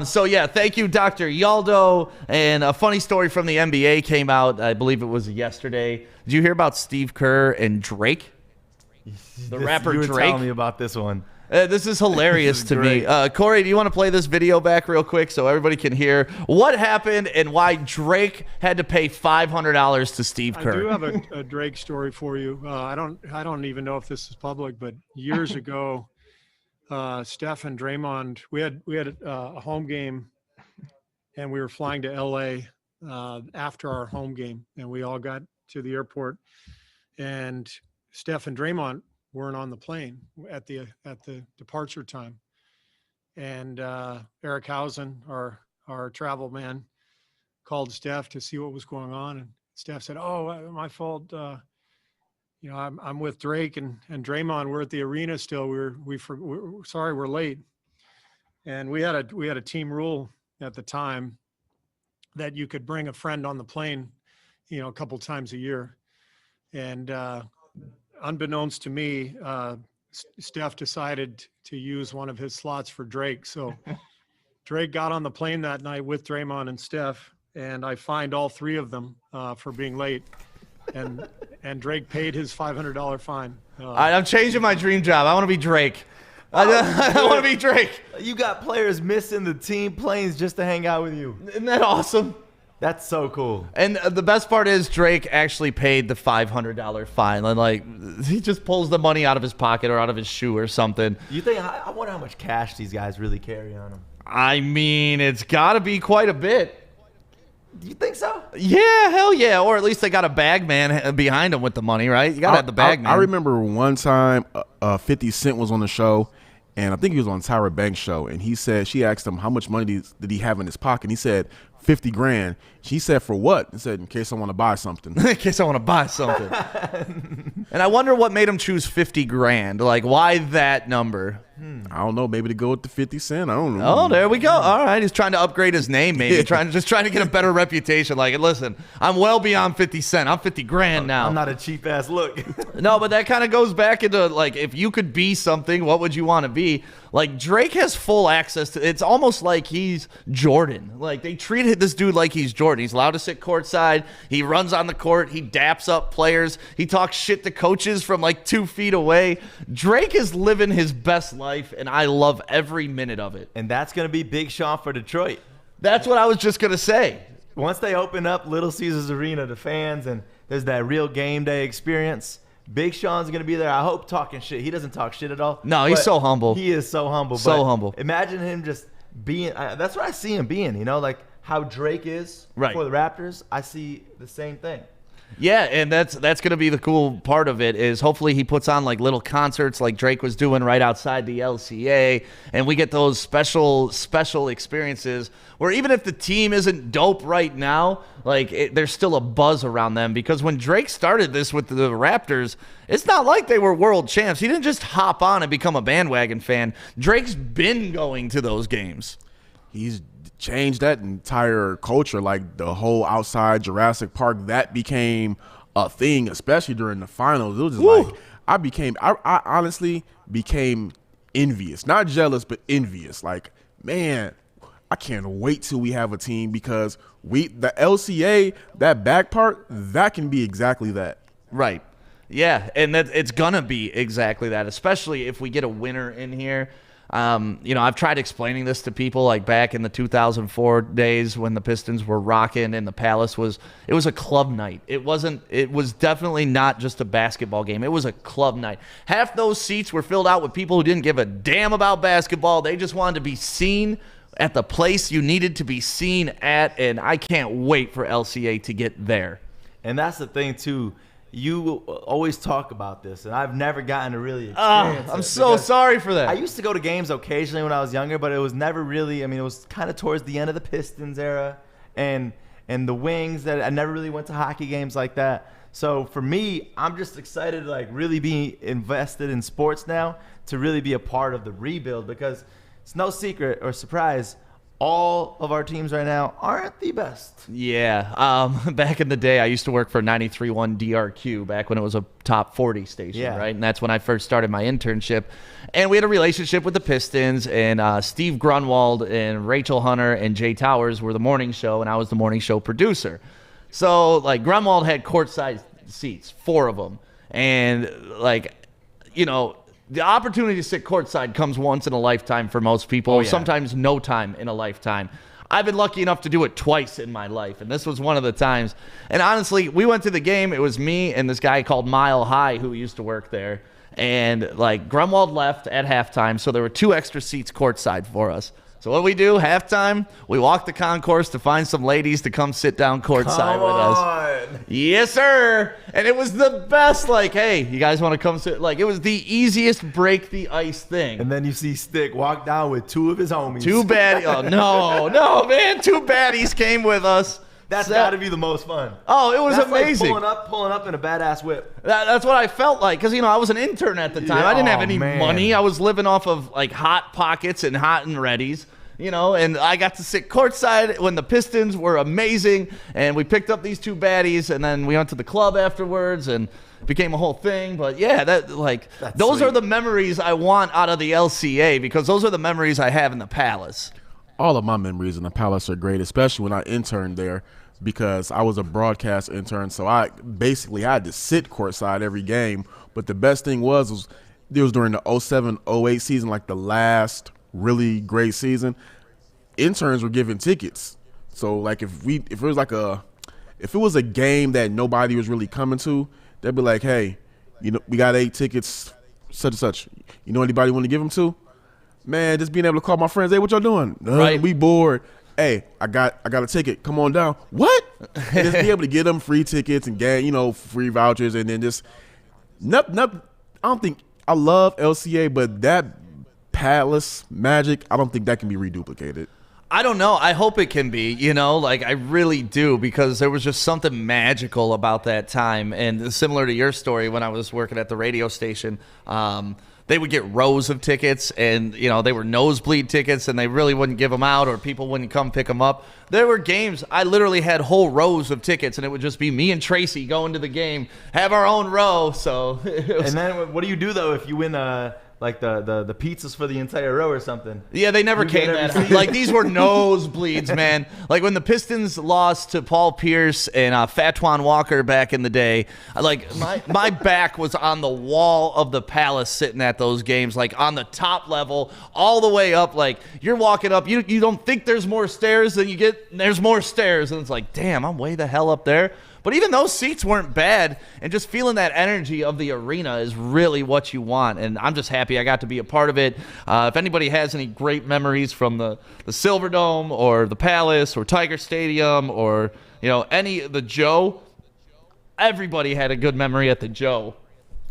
So, yeah, thank you, Dr. Yaldo. And a funny story from the NBA came out, I believe it was yesterday. Did you hear about Steve Kerr and Drake? The rapper you were Drake? telling me about this one. This is hilarious to me. Corey, do you want to play this video back real quick so everybody can hear what happened and why Drake had to pay $500 to Steve Kerr? I do have a Drake story for you. I don't even know if this is public, but years ago, Steph and Draymond, we had a home game, and we were flying to LA after our home game, and we all got to the airport, and Steph and Draymond weren't on the plane at the departure time, and Eric Hausen, our travel man, called Steph to see what was going on, and Steph said, "Oh, my fault. I'm with Drake and Draymond. We're at the arena still. We're sorry we're late." And we had a team rule at the time that you could bring a friend on the plane, a couple times a year, and unbeknownst to me, Steph decided to use one of his slots for Drake. So Drake got on the plane that night with Draymond and Steph, and I fined all three of them for being late. And Drake paid his $500 fine. I'm changing my dream job. I want to be Drake. I want to be Drake. You got players missing the team planes just to hang out with you. Isn't that awesome? That's so cool. And the best part is Drake actually paid the $500 fine. And like, he just pulls the money out of his pocket or out of his shoe or something. You think? I wonder how much cash these guys really carry on them. I mean, it's got to be quite a bit. Do you think so? Yeah, hell yeah. Or at least they got a bag man behind them with the money, right? You got to have the bag man. I remember one time 50 Cent was on the show, and I think he was on Tyra Banks' show, and she asked him how much money did he have in his pocket. He said 50 grand. She said, for what? He said, in case I want to buy something. In case I want to buy something. And I wonder what made him choose 50 grand. Like, why that number? I don't know. Maybe to go with the 50 Cent. I don't know. Oh, there we go. All right. He's trying to upgrade his name, maybe. Just trying to get a better reputation. Like, listen, I'm well beyond 50 Cent. I'm 50 grand now. I'm not a cheap-ass look. No, but that kind of goes back into, like, if you could be something, what would you want to be? Like, Drake has full access to it's almost like he's Jordan. Like, they treated this dude like he's Jordan. He's allowed to sit courtside. He runs on the court. He daps up players. He talks shit to coaches from, like, 2 feet away. Drake is living his best life, and I love every minute of it. And that's going to be Big Sean for Detroit. That's what I was just going to say. Once they open up Little Caesars Arena to fans and there's that real game day experience, Big Sean's going to be there. I hope talking shit. He doesn't talk shit at all. No, he's so humble. He is so humble. So but humble. Imagine him just being that's what I see him being, you know, like how Drake is Right. for the Raptors. I see the same thing. Yeah, and that's going to be the cool part of it is hopefully he puts on like little concerts like Drake was doing right outside the LCA, and we get those special experiences where even if the team isn't dope right now, like there's still a buzz around them, because when Drake started this with the Raptors, it's not like they were world champs. He didn't just hop on and become a bandwagon fan. Drake's been going to those games. He's changed that entire culture, like the whole outside Jurassic Park, that became a thing, especially during the finals. It was just like I honestly became envious, not jealous, but envious. Like, man, I can't wait till we have a team, because the LCA, that back part, that can be exactly that. Right. Yeah, and it's gonna be exactly that, especially if we get a winner in here. I've tried explaining this to people like back in the 2004 days when the Pistons were rocking and the Palace was a club night. It was definitely not just a basketball game. It was a club night. Half those seats were filled out with people who didn't give a damn about basketball. They just wanted to be seen at the place you needed to be seen at, and I can't wait for LCA to get there. And that's the thing too. You always talk about this, and I've never gotten to really experience it. I'm so sorry for that. I used to go to games occasionally when I was younger, but it was never really, it was kind of towards the end of the Pistons era and the Wings, that I never really went to hockey games like that. So for me, I'm just excited to like really be invested in sports now, to really be a part of the rebuild, because it's no secret or surprise, all of our teams right now aren't the best. Yeah. Back in the day, I used to work for 93.1 DRQ back when it was a top 40 station, right? And that's when I first started my internship. And we had a relationship with the Pistons, and Steve Grunwald and Rachel Hunter and Jay Towers were the morning show, and I was the morning show producer. So, like, Grunwald had courtside seats, 4 of them. And, like, the opportunity to sit courtside comes once in a lifetime for most people, sometimes no time in a lifetime. I've been lucky enough to do it twice in my life, and this was one of the times. And honestly, we went to the game. It was me and this guy called Mile High who used to work there. And, like, Grunwald left at halftime, so there were 2 extra seats courtside for us. So what we do, halftime, we walk the concourse to find some ladies to come sit down courtside with us. Yes, sir. And it was the best. Like, hey, you guys want to come sit? Like, it was the easiest break the ice thing. And then you see Stick walk down with 2 of his homies. 2 baddies. Oh, no, man. 2 baddies came with us. That's got to be the most fun. Oh, it was That's amazing. Like pulling up in a badass whip. That's what I felt like, because, I was an intern at the time. I didn't have any money. I was living off of, like, Hot Pockets and Hot and Readies. And I got to sit courtside when the Pistons were amazing, and we picked up these 2 baddies, and then we went to the club afterwards, and it became a whole thing. But yeah, those are the memories I want out of the LCA, because those are the memories I have in the Palace. All of my memories in the Palace are great, especially when I interned there, because I was a broadcast intern, so I basically had to sit courtside every game. But the best thing was it was during the 07-08 season, like the last really great season. Interns were given tickets, so like if it was a game that nobody was really coming to, they'd be like, hey, we got 8 tickets, such and such. Anybody want to give them to? Man, just being able to call my friends, hey, what y'all doing? Right. We bored. hey, I got a ticket. Come on down. What? And just be able to get them free tickets and get, free vouchers, and then just I don't think I love LCA, but that Palace magic, I don't think that can be reduplicated. I don't know. I hope it can be, I really do, because there was just something magical about that time. And similar to your story, when I was working at the radio station, they would get rows of tickets, and, they were nosebleed tickets, and they really wouldn't give them out, or people wouldn't come pick them up. There were games, I literally had whole rows of tickets, and it would just be me and Tracy going to the game, have our own row. So, and then what do you do, though, if you win like the pizzas for the entire row or something? Yeah, they never came that high. Like, these were nosebleeds, man. Like, when the Pistons lost to Paul Pierce and Fatwan Walker back in the day, like, my back was on the wall of the Palace sitting at those games, like, on the top level, all the way up. Like, you're walking up, you don't think there's more stairs, then there's more stairs, and it's like, damn, I'm way the hell up there. But even those seats weren't bad, and just feeling that energy of the arena is really what you want, and I'm just happy I got to be a part of it. If anybody has any great memories from the Silverdome or the Palace or Tiger Stadium or the Joe, everybody had a good memory at the Joe.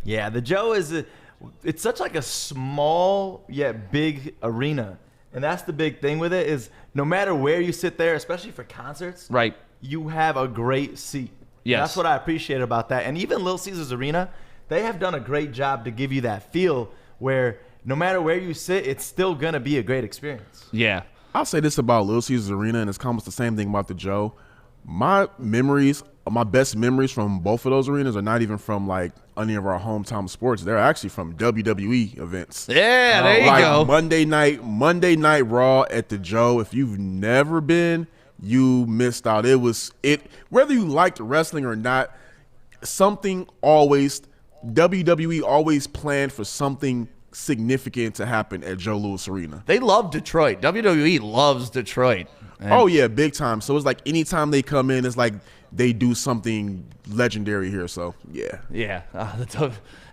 Yeah, the Joe it's such like a small yet big arena, and that's the big thing with it is no matter where you sit there, especially for concerts, right, you have a great seat. Yes. That's what I appreciate about that. And even Little Caesars Arena, they have done a great job to give you that feel where no matter where you sit, it's still going to be a great experience. Yeah. I'll say this about Little Caesars Arena, and it's almost the same thing about the Joe. My best memories from both of those arenas are not even from like any of our hometown sports. They're actually from WWE events. Yeah, there you go. Monday night Raw at the Joe. If you've never been, you missed out. Whether you liked wrestling or not, WWE always planned for something significant to happen at Joe Louis Arena. They love Detroit. WWE loves Detroit. Oh yeah, big time. So it's like anytime they come in, it's like they do something legendary here. So yeah. Yeah.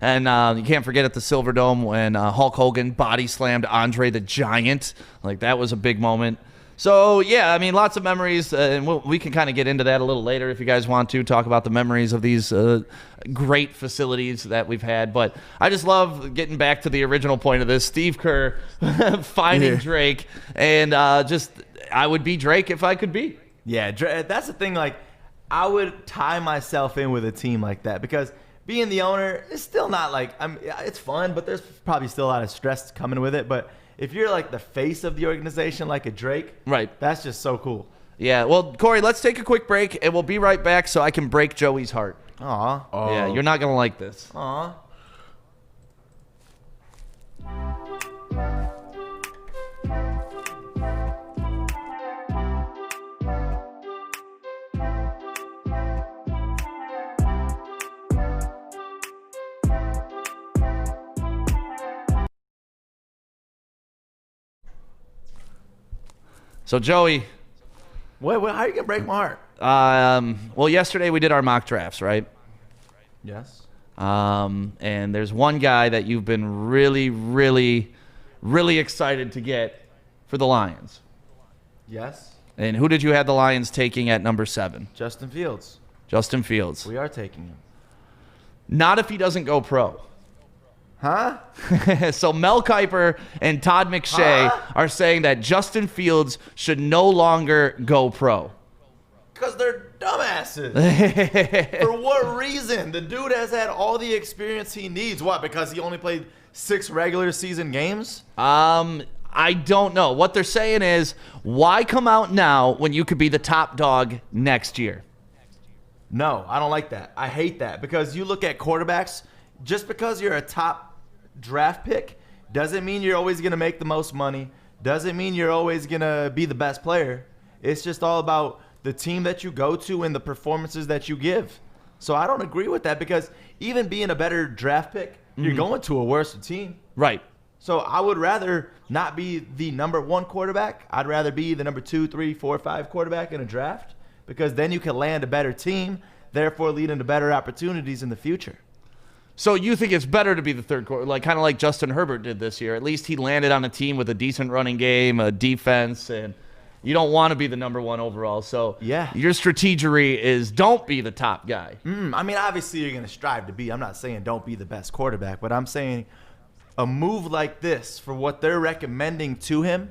And you can't forget at the Silverdome when Hulk Hogan body slammed Andre the Giant. Like, that was a big moment. So, yeah, I mean, lots of memories, and we can kind of get into that a little later if you guys want to talk about the memories of these great facilities that we've had. But I just love getting back to the original point of this, Steve Kerr finding Drake, and I would be Drake if I could be. Yeah, that's the thing. Like, I would tie myself in with a team like that because being the owner is still not like, it's fun, but there's probably still a lot of stress coming with it. But if you're like the face of the organization, like a Drake, right, that's just so cool. Yeah, well, Corey, let's take a quick break, and we'll be right back so I can break Joey's heart. Aw. Yeah, you're not going to like this. Aw. So, Joey. How are you going to break my heart? Well, yesterday we did our mock drafts, right? Yes. And there's one guy that you've been really, really, really excited to get for the Lions. Yes. And who did you have the Lions taking at number 7? Justin Fields. Justin Fields. We are taking him. Not if he doesn't go pro. Huh? So Mel Kiper and Todd McShay are saying that Justin Fields should no longer go pro. Because they're dumbasses. For what reason? The dude has had all the experience he needs. What, because he only played 6 regular season games? I don't know. What they're saying is, why come out now when you could be the top dog next year? No, I don't like that. I hate that. Because you look at quarterbacks, just because you're a top draft pick doesn't mean you're always going to make the most money. Doesn't mean you're always going to be the best player. It's just all about the team that you go to and the performances that you give. So I don't agree with that because even being a better draft pick, you're going to a worse team. Right. So I would rather not be the number 1 quarterback. I'd rather be the number 2, 3, 4, 5 quarterback in a draft because then you can land a better team, therefore leading to better opportunities in the future. So you think it's better to be the third quarter, like kind of like Justin Herbert did this year. At least he landed on a team with a decent running game, a defense, and You don't want to be the number 1 overall. So Yeah. your strategery is don't be the top guy. I mean, obviously you're going to strive to be. I'm not saying don't be the best quarterback, but I'm saying a move like this for what they're recommending to him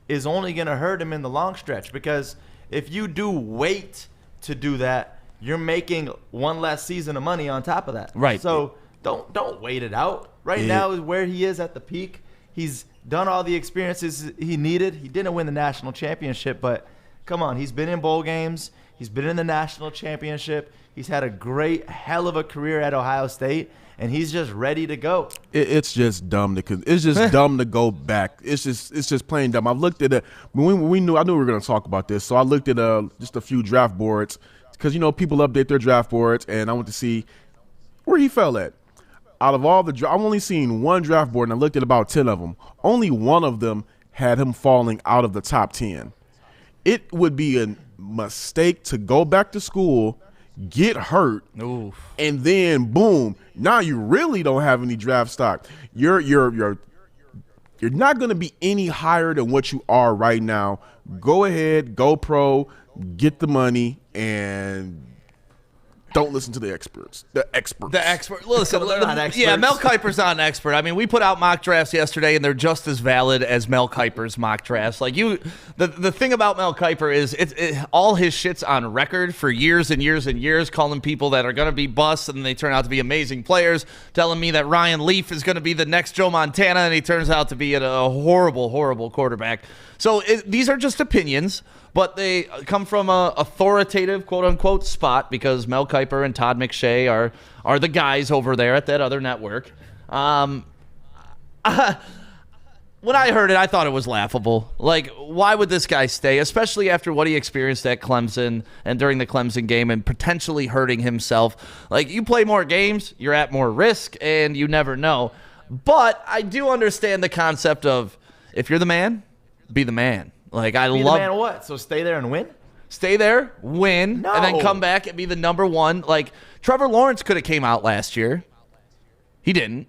is only going to hurt him in the long stretch, because if you do wait to do that, you're making one less season of money on top of that. Right. So don't wait it out. Right now is where he is at the peak. He's done all the experiences he needed. He didn't win the national championship, but come on, he's been in bowl games. He's been in the national championship. He's had a great, hell of a career at Ohio State, and he's just ready to go. It's just dumb to go back. It's just plain dumb. I've looked at it. I knew we were going to talk about this, so I looked at just a few draft boards, because people update their draft boards, and I went to see where he fell at. Out of all I've only seen one draft board, and I looked at about 10 of them. Only one of them had him falling out of the top 10. It would be a mistake to go back to school, get hurt, and then boom, now you really don't have any draft stock. You're not going to be any higher than what you are right now. Go ahead, go pro, get the money, and don't listen to the experts. The experts. Listen, They're not experts. yeah, Mel Kiper's not an expert. I mean, we put out mock drafts yesterday, and they're just as valid as Mel Kiper's mock drafts. Like the thing about Mel Kiper is all his shit's on record for years and years and years, calling people that are going to be busts, and they turn out to be amazing players, telling me that Ryan Leaf is going to be the next Joe Montana, and he turns out to be a horrible, horrible quarterback. So these are just opinions, but they come from a authoritative, quote-unquote, spot, because Mel Kiper and Todd McShay are the guys over there at that other network. When I heard it, I thought it was laughable. Like, why would this guy stay, especially after what he experienced at Clemson and during the Clemson game and potentially hurting himself? Like, you play more games, you're at more risk, and you never know. But I do understand the concept of, if you're the man, be the man. Like, I Be love the man what? So stay there and win? Stay there, win, and then come back and be the number 1. Like, Trevor Lawrence could have came out last year. He didn't.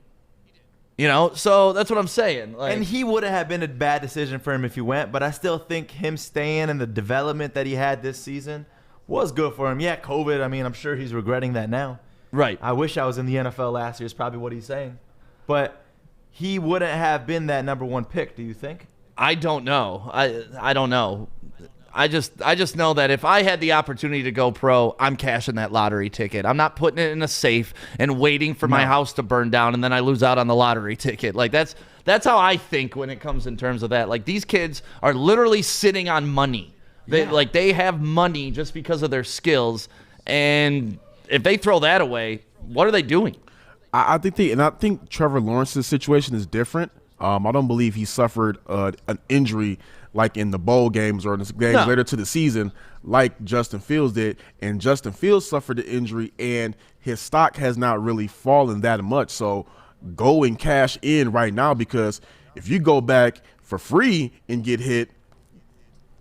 So that's what I'm saying. Like, And he would have been a bad decision for him if he went, but I still think him staying and the development that he had this season was good for him. Yeah, COVID, I mean, I'm sure he's regretting that now. right. I wish I was in the NFL last year is probably what he's saying. But he wouldn't have been that number 1 pick, do you think? I don't know. I don't know. I just know that if I had the opportunity to go pro, I'm cashing that lottery ticket. I'm not putting it in a safe and waiting for my house to burn down and then I lose out on the lottery ticket. Like, that's how I think when it comes in terms of that. Like, these kids are literally sitting on money. They have money just because of their skills, and if they throw that away, what are they doing? I think Trevor Lawrence's situation is different. I don't believe he suffered an injury like in the bowl games or in the games later to the season like Justin Fields did. And Justin Fields suffered an injury, and his stock has not really fallen that much. So go and cash in right now, because if you go back for free and get hit,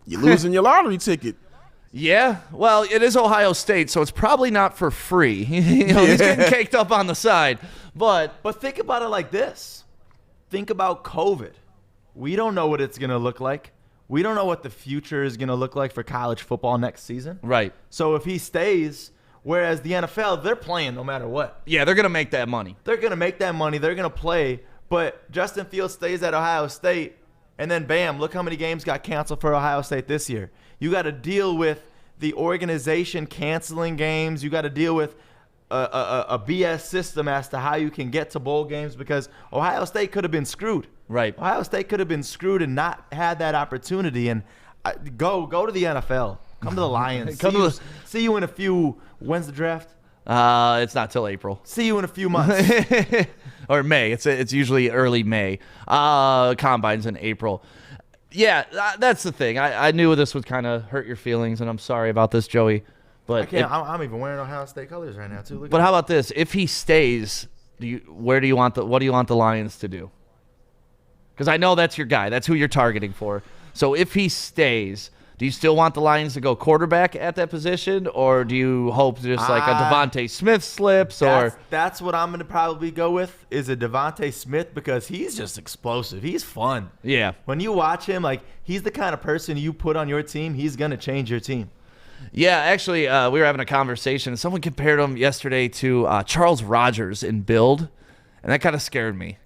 you're losing your lottery ticket. Yeah, well, it is Ohio State, so it's probably not for free. He's getting caked up on the side. But think about it like this. Think about COVID. We don't know what it's going to look like. We don't know what the future is going to look like for college football next season. right. So if he stays, whereas the NFL, they're playing no matter what. Yeah, they're going to make that money. They're going to make that money. They're going to play. But Justin Fields stays at Ohio State, and then bam, look how many games got canceled for Ohio State this year. You got to deal with the organization canceling games. You got to deal with a BS system as to how you can get to bowl games, because Ohio State could have been screwed. Right. Ohio State could have been screwed and not had that opportunity. And go to the NFL. Come to the Lions. See you in a few. When's the draft? It's not till April. See you in a few months. Or May. It's usually early May. Combine's in April. Yeah, that's the thing. I knew this would kind of hurt your feelings, and I'm sorry about this, Joey. But I'm even wearing Ohio State colors right now too. But how about this? If he stays, what do you want the Lions to do? Because I know that's your guy. That's who you're targeting for. So if he stays, Do you still want the Lions to go quarterback at that position, or do you hope just like a Devontae Smith slips? That's what I'm going to probably go with, is a Devontae Smith, because he's just explosive. He's fun. Yeah. When you watch him, like, he's the kind of person you put on your team, he's going to change your team. Yeah, actually, we were having a conversation. Someone compared him yesterday to Charles Rogers in build, and that kind of scared me.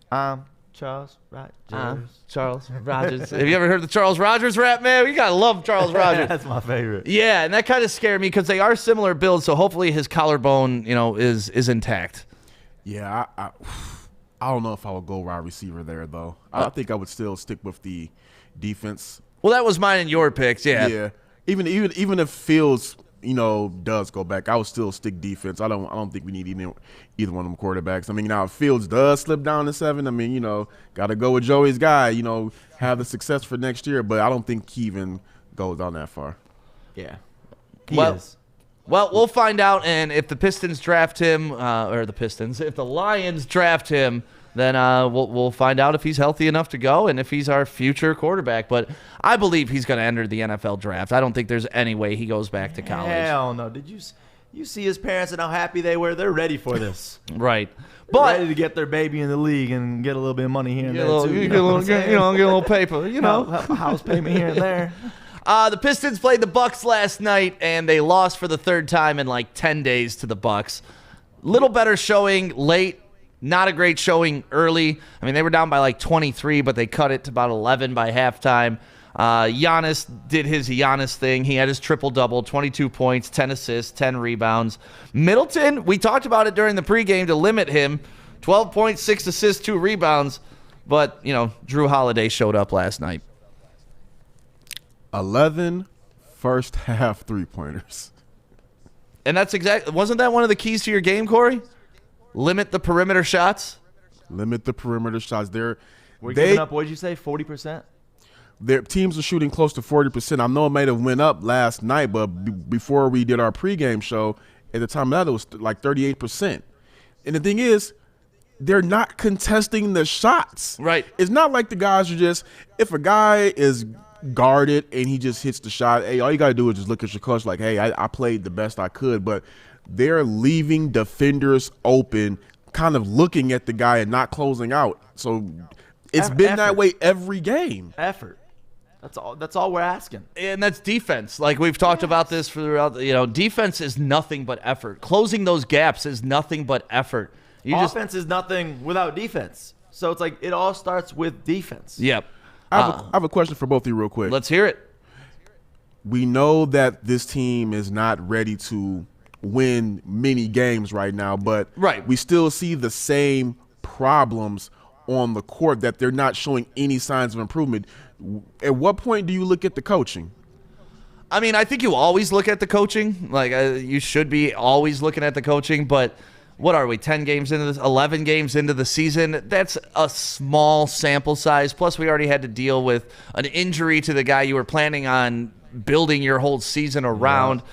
Charles Rogers. Charles Rogers. Have you ever heard the Charles Rogers rap, man? You gotta love Charles Rogers. That's my favorite. Yeah, and that kind of scared me because they are similar builds, so hopefully his collarbone, is intact. Yeah, I don't know if I would go wide receiver there, though. I think I would still stick with the defense. Well, that was mine and your picks, yeah. Yeah. Even if Fields, does go back, I would still stick defense. I don't think we need either one of them quarterbacks. I mean, now if Fields does slip down to 7, I mean, got to go with Joey's guy, have the success for next year. But I don't think he even goes down that far. Yeah. He is. Well, we'll find out. And if the Pistons draft him, if the Lions draft him, then we'll find out if he's healthy enough to go and if he's our future quarterback. But I believe he's going to enter the NFL draft. I don't think there's any way he goes back to college. Hell no. Did you see his parents and how happy they were? They're ready for this. Right. They're ready to get their baby in the league and get a little bit of money here and there, too. Get a little paper, A house payment here and there. The Pistons played the Bucks last night, and they lost for the third time in like 10 days to the Bucks. Little better showing late. Not a great showing early. I mean, they were down by like 23, but they cut it to about 11 by halftime. Giannis did his Giannis thing. He had his triple-double, 22 points, 10 assists, 10 rebounds. Middleton, we talked about it during the pregame to limit him. 12 points, 6 assists, 2 rebounds. But, Drew Holiday showed up last night. 11 first-half three-pointers. And wasn't that one of the keys to your game, Corey? Limit the perimeter shots. Limit the perimeter shots. We're giving up, what did you say, 40%? Their teams are shooting close to 40%. I know it might have went up last night, but before we did our pregame show, at the time of that, it was like 38%. And the thing is, they're not contesting the shots. Right. It's not like the guys are just, if a guy is guarded and he just hits the shot, hey, all you got to do is just look at your coach like, hey, I played the best I could. But they're leaving defenders open, kind of looking at the guy and not closing out. So it's been that way every game. Effort. That's all we're asking. And that's defense. Like we've talked about this throughout, defense is nothing but effort. Closing those gaps is nothing but effort. Offense is nothing without defense. So it's like it all starts with defense. Yep. I have a question for both of you real quick. Let's hear it. We know that this team is not ready to win many games right now, but we still see the same problems on the court that they're not showing any signs of improvement. At what point do you look at the coaching? I mean, I think you always look at the coaching. Like you should be always looking at the coaching, but what are we, 10 games into this, 11 games into the season? That's a small sample size. Plus, we already had to deal with an injury to the guy you were planning on building your whole season around. Yeah.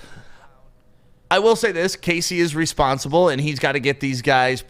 I will say this, Casey is responsible, and he's got to get these guys.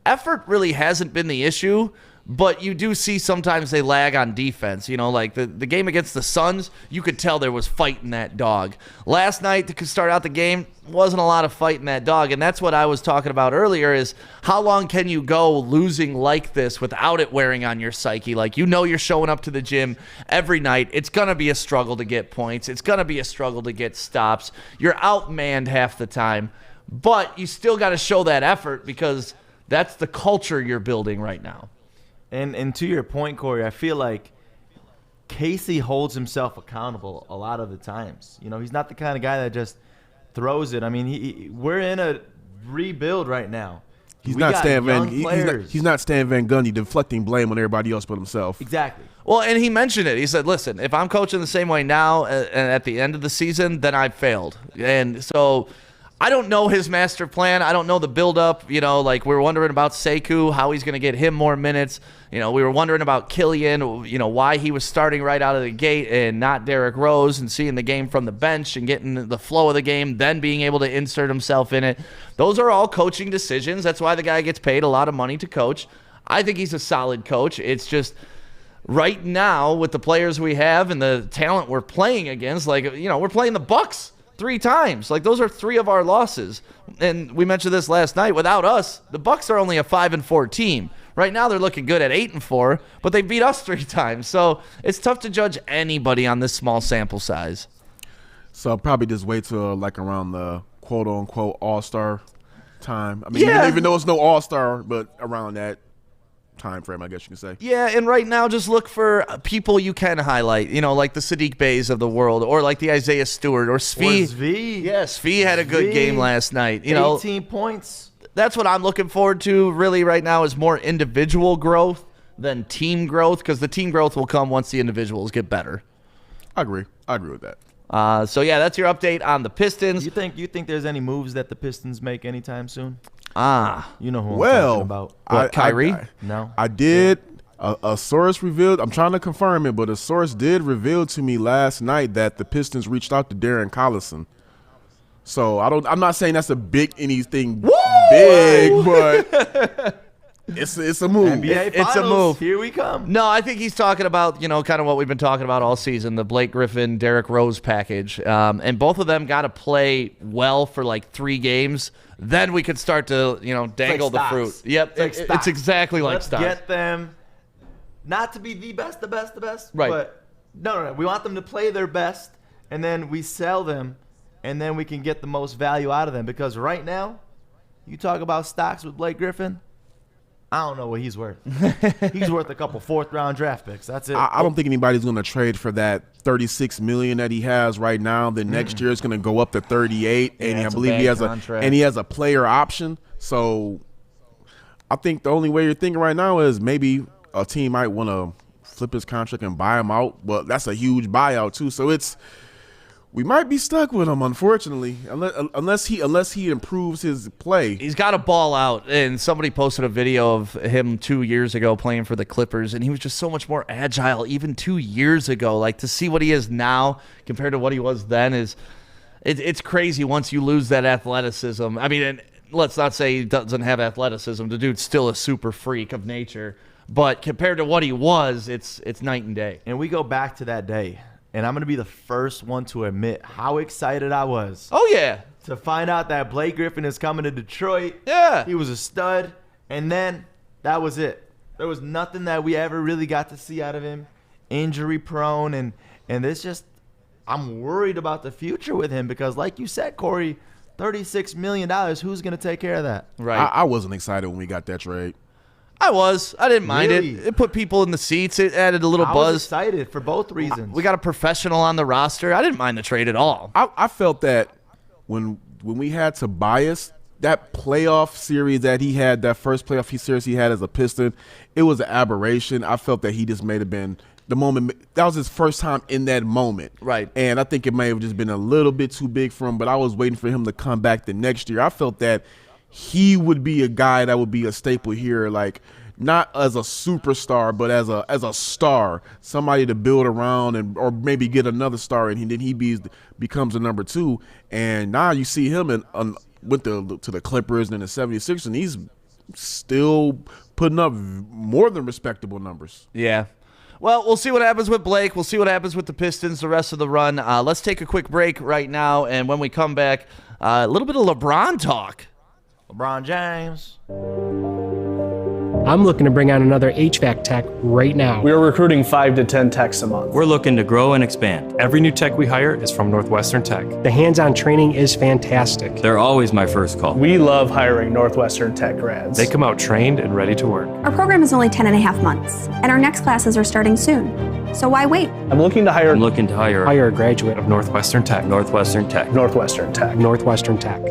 Effort really hasn't been the issue, but you do see sometimes they lag on defense. Like the game against the Suns, you could tell there was fight in that dog. Last night, to start out the game, wasn't a lot of fight in that dog, and that's what I was talking about earlier is how long can you go losing like this without it wearing on your psyche? Like, you're showing up to the gym every night. It's going to be a struggle to get points. It's going to be a struggle to get stops. You're outmanned half the time, but you still got to show that effort because that's the culture you're building right now. And to your point, Corey, I feel like Casey holds himself accountable a lot of the times. He's not the kind of guy that just throws it. I mean, we're in a rebuild right now. He's not Stan Van Gundy deflecting blame on everybody else but himself. Exactly. Well, and he mentioned it. He said, listen, if I'm coaching the same way now and at the end of the season, then I've failed. And so I don't know his master plan. I don't know the buildup. Like we're wondering about Sekou, how he's going to get him more minutes. We were wondering about Killian, why he was starting right out of the gate and not Derrick Rose and seeing the game from the bench and getting the flow of the game, then being able to insert himself in it. Those are all coaching decisions. That's why the guy gets paid a lot of money to coach. I think he's a solid coach. It's just right now, with the players we have and the talent we're playing against, like, we're playing the Bucks 3 times. Like, those are 3 of our losses. And we mentioned this last night. Without us, the Bucks are only a 5-4 team. Right now, they're looking good at 8-4, but they beat us 3 times. So it's tough to judge anybody on this small sample size. So probably just wait till like around the quote-unquote all-star time. I mean, even though it's no all-star, but around that time frame, I guess you can say. Yeah, and right now just look for people you can highlight, like the Sadiq Bays of the world, or like the Isaiah Stewart, or Svi. Svi. Yeah, Svi had a good game last night. 18 points. That's what I'm looking forward to really right now, is more individual growth than team growth, because the team growth will come once the individuals get better. I agree with that. So yeah, that's your update on the Pistons. You think there's any moves that the Pistons make anytime soon? You know who I'm talking about. What, Kyrie? No. I did. A source revealed, I'm trying to confirm it, but a source did reveal to me last night that the Pistons reached out to Darren Collison. So I'm not saying that's anything big, but it's a move. NBA Finals, it's a move. Here we come. No, I think he's talking about, kind of what we've been talking about all season, the Blake Griffin, Derrick Rose package. And both of them got to play well for like 3 games. Then we could start to, dangle the fruit. Yep, it's exactly like stocks. Let's get them not to be the best, right? But no. We want them to play their best, and then we sell them, and then we can get the most value out of them. Because right now, you talk about stocks with Blake Griffin, I don't know what he's worth. He's worth a couple 4th-round draft picks. That's it. I don't think anybody's going to trade for that $36 million that he has right now. Then next year it's going to go up to 38, and I believe he has a player option. So I think the only way you're thinking right now is maybe a team might want to flip his contract and buy him out. But that's a huge buyout too. So we might be stuck with him, unfortunately, unless he improves his play. He's got to ball out, and somebody posted a video of him 2 years ago playing for the Clippers, and he was just so much more agile even 2 years ago. Like, to see what he is now compared to what he was then it's crazy once you lose that athleticism. I mean, and let's not say he doesn't have athleticism. The dude's still a super freak of nature, but compared to what he was, it's night and day. And we go back to that day. And I'm going to be the first one to admit how excited I was. Oh, yeah. To find out that Blake Griffin is coming to Detroit. Yeah. He was a stud. And then that was it. There was nothing that we ever really got to see out of him. Injury prone. And it's just, I'm worried about the future with him because, like you said, Corey, $36 million. Who's going to take care of that? Right. I wasn't excited when we got that trade. I didn't mind Really? it. It put people in the seats. It added a little I buzz. was excited for both reasons. We got a professional on the roster. I didn't mind the trade at all. I felt that when we had Tobias, that playoff series that he had, that first playoff series he had as a Piston, it was an aberration. I felt that he just may have been the moment. That was his first time in that moment. Right. And I think it may have just been a little bit too big for him, but I was waiting for him to come back the next year. I felt that he would be a guy that would be a staple here, like not as a superstar, but as a star, somebody to build around or maybe get another star, and then he becomes a number 2. And now you see him went to the Clippers and the 76ers, and he's still putting up more than respectable numbers. Yeah. Well, we'll see what happens with Blake. We'll see what happens with the Pistons the rest of the run. Let's take a quick break right now, and when we come back, a little bit of LeBron talk. LeBron James. I'm looking to bring on another HVAC tech right now. We are recruiting 5 to 10 techs a month. We're looking to grow and expand. Every new tech we hire is from Northwestern Tech. The hands-on training is fantastic. They're always my first call. We love hiring Northwestern Tech grads. They come out trained and ready to work. Our program is only 10 and a half months, and our next classes are starting soon. So why wait? I'm looking to hire Hire a graduate of Northwestern Tech. Northwestern Tech. Northwestern Tech.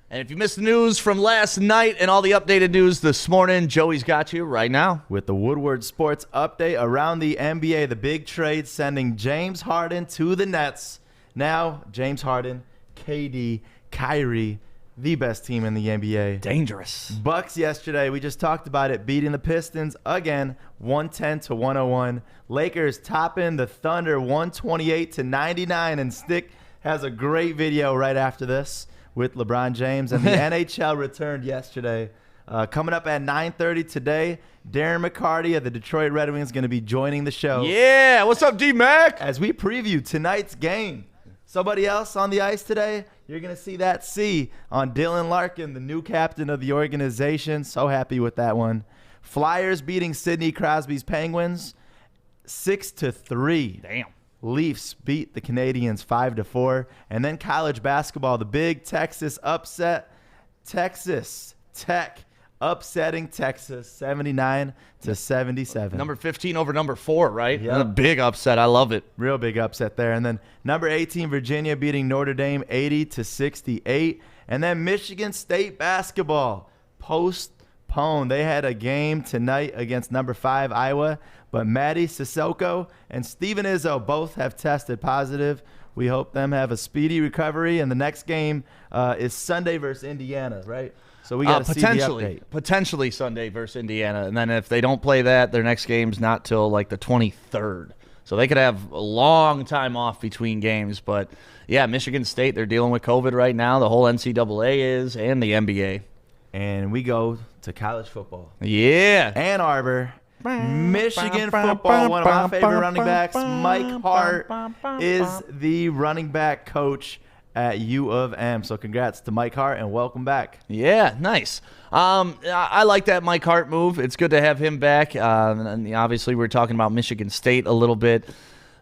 And if you missed the news from last night and all the updated news this morning, Joey's got you right now. With the Woodward Sports update around the NBA, the big trade sending James Harden to the Nets. Now, James Harden, KD, Kyrie, the best team in the NBA. Dangerous. Bucks yesterday, we just talked about it, beating the Pistons again, 110-101. Lakers topping the Thunder 128-99, and Stick has a great video right after this with LeBron James. And the NHL returned yesterday Coming up at 9:30 today, Darren McCarty of the Detroit Red Wings is going to be joining the show. Yeah, what's up, D-Mac? As we preview tonight's game. Somebody else on the ice today, you're going to see that C on Dylan Larkin, the new captain of the organization. So happy with that one. Flyers beating Sidney Crosby's Penguins 6-3. Damn. Leafs beat the Canadians 5-4. And then college basketball, the big Texas upset. Texas Tech upsetting Texas 79-77. Number 15 over number 4, right? Yep. A big upset. I love it. Real big upset there. And then number 18, Virginia beating Notre Dame 80-68. And then Michigan State basketball postponed. They had a game tonight against number 5, Iowa. But Maddie Sissoko and Steven Izzo both have tested positive. We hope them have a speedy recovery. And the next game is Sunday versus Indiana, right? So we got to see the update. Potentially Sunday versus Indiana. And then if they don't play that, their next game's not till like the 23rd. So they could have a long time off between games. But, yeah, Michigan State, they're dealing with COVID right now. The whole NCAA is, and the NBA. And we go to college football. Yeah. Ann Arbor, Michigan football. One of my favorite running backs, Mike Hart, is the running back coach at U of M. So congrats to Mike Hart and welcome back. Yeah, nice. I like that Mike Hart move. It's good to have him back. And obviously, we're talking about Michigan State a little bit.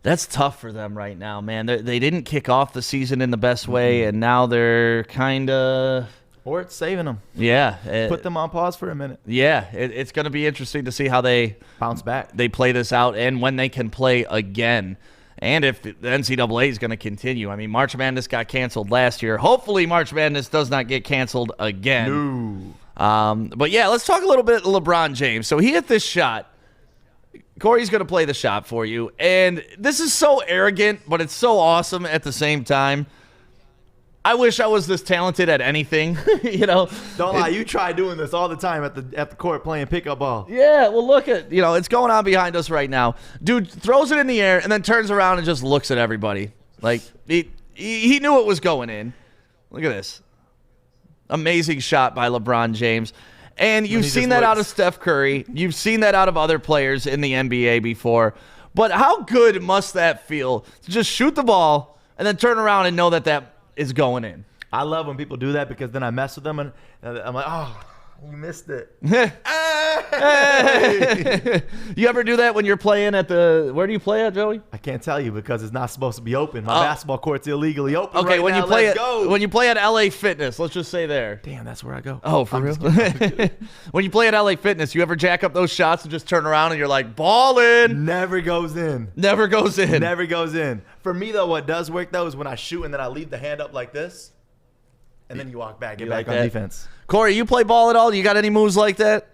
That's tough for them right now, man. They didn't kick off the season in the best way, and now they're kind of... Or it's saving them. Yeah. Put them on pause for a minute. Yeah, it's going to be interesting to see how they... bounce back. They play this out and when they can play again. And if the NCAA is going to continue. I mean, March Madness got canceled last year. Hopefully March Madness does not get canceled again. No. But, yeah, let's talk a little bit of LeBron James. So he hit this shot. Corey's going to play the shot for you. And this is so arrogant, but it's so awesome at the same time. I wish I was this talented at anything, you know. Don't lie, you try doing this all the time at the court playing pickup ball. Yeah, well, look at, it's going on behind us right now. Dude throws it in the air and then turns around and just looks at everybody. Like, he knew it was going in. Look at this. Amazing shot by LeBron James. And you've seen that out of Steph Curry. You've seen that out of other players in the NBA before. But how good must that feel to just shoot the ball and then turn around and know that is going in? I love when people do that because then I mess with them and I'm like, oh, you missed it. You ever do that when you're playing at where do you play at, Joey? I can't tell you because it's not supposed to be open. My basketball court's illegally open. Okay, right when now. you play Let's go. when you play at LA Fitness, let's just say there. Damn, that's where I go. Oh, for real? When you play at LA Fitness, you ever jack up those shots and just turn around and you're like, ballin'? Never goes in. Never goes in. Never goes in. For me, though, what does work, though, is when I shoot and then I leave the hand up like this, and then you walk back, get back on defense. Corey, you play ball at all? You got any moves like that?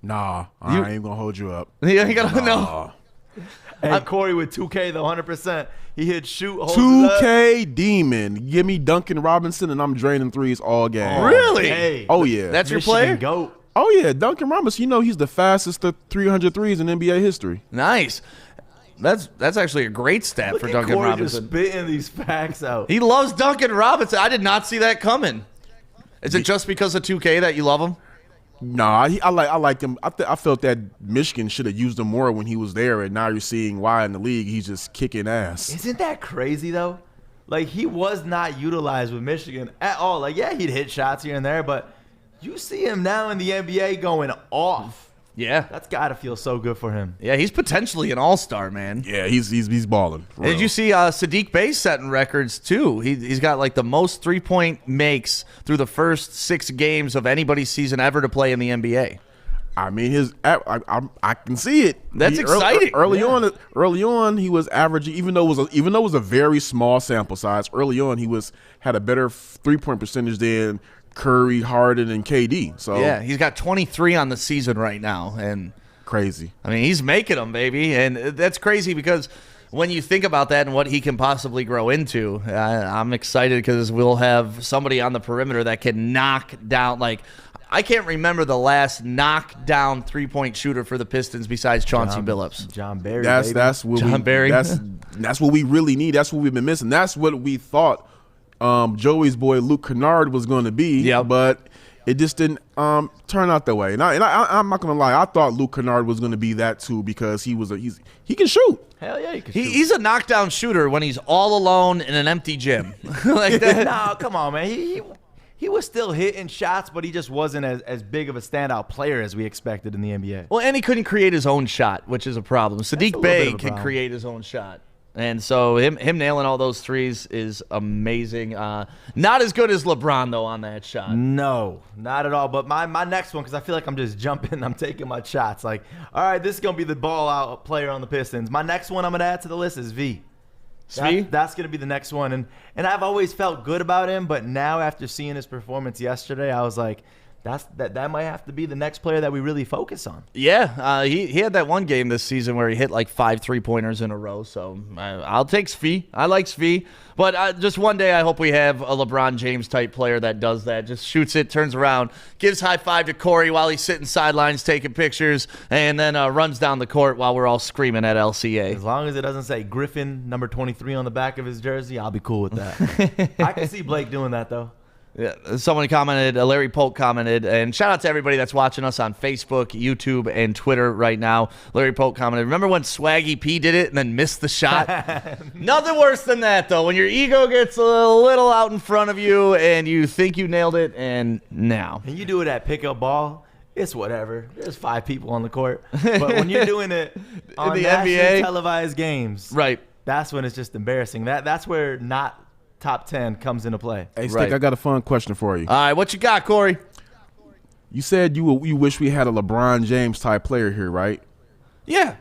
Nah, I ain't going to hold you up. You got no. And Corey with 2K, though, 100%. He hit shoot, holds 2K demon. Give me Duncan Robinson, and I'm draining threes all game. Really? Hey, Oh, yeah. That's your Michigan player? GOAT. Oh, yeah. Duncan Robinson, he's the fastest to 300 threes in NBA history. Nice. That's actually a great stat Look for at Duncan Corey Robinson. just spitting these facts out. He loves Duncan Robinson. I did not see that coming. Is it just because of 2K that you love him? Nah, I like him. I felt that Michigan should have used him more when he was there, and now you're seeing why in the league he's just kicking ass. Isn't that crazy, though? Like, he was not utilized with Michigan at all. Like, yeah, he'd hit shots here and there, but you see him now in the NBA going off. Yeah. That's got to feel so good for him. Yeah, he's potentially an all-star, man. Yeah, he's balling. Did you see Sadiq Bey setting records, too? He's got, like, the most three-point makes through the first 6 games of anybody's season ever to play in the NBA. I mean, I can see it. That's exciting. Early on, he was averaging, even though it was a very small sample size. Early on, he had a better 3-point percentage than Curry, Harden, and KD. So yeah, he's got 23 on the season right now, and crazy. I mean, he's making them, baby, and that's crazy because when you think about that and what he can possibly grow into, I'm excited because we'll have somebody on the perimeter that can knock down. Like, I can't remember the last knockdown 3-point shooter for the Pistons besides Chauncey Billups. John Barry. That's what Barry. That's what we really need. That's what we've been missing. That's what we thought Joey's boy Luke Kennard was going to be. Yeah, but It just didn't turn out that way. And I'm not gonna lie. I thought Luke Kennard was gonna be that too because he can shoot. Hell yeah, he can shoot. He's a knockdown shooter when he's all alone in an empty gym. Like that. No, come on, man. He was still hitting shots, but he just wasn't as big of a standout player as we expected in the NBA. Well, and he couldn't create his own shot, which is a problem. Sadiq Bey can create his own shot. And so him nailing all those threes is amazing. Not as good as LeBron, though, on that shot. No, not at all. But my next one, because I feel like I'm just jumping, I'm taking my shots. Like, all right, this is going to be the ball-out player on the Pistons. My next one I'm going to add to the list is V. That's going to be the next one. And I've always felt good about him, but now after seeing his performance yesterday, I was like, that might have to be the next player that we really focus on. Yeah, he had that one game this season where he hit like 5 3-pointers in a row. So I'll take Svi. I like Svi. But just one day I hope we have a LeBron James type player that does that. Just shoots it, turns around, gives high five to Corey while he's sitting sidelines taking pictures, and then runs down the court while we're all screaming at LCA. As long as it doesn't say Griffin, number 23 on the back of his jersey, I'll be cool with that. I can see Blake doing that, though. Yeah, someone commented, Larry Polk commented, and shout out to everybody that's watching us on Facebook, YouTube, and Twitter right now. Larry Polk commented, remember when Swaggy P did it and then missed the shot? Nothing worse than that, though. When your ego gets a little out in front of you and you think you nailed it, and now. And you do it at pickup ball, it's whatever. There's 5 people on the court. But when you're doing it on the nationally NBA televised games, right? That's when it's just embarrassing. That's where not top 10 comes into play. Hey, Stick, I got a fun question for you. All right, what you got, Corey? You said you wish we had a LeBron James type player here, right? Yeah.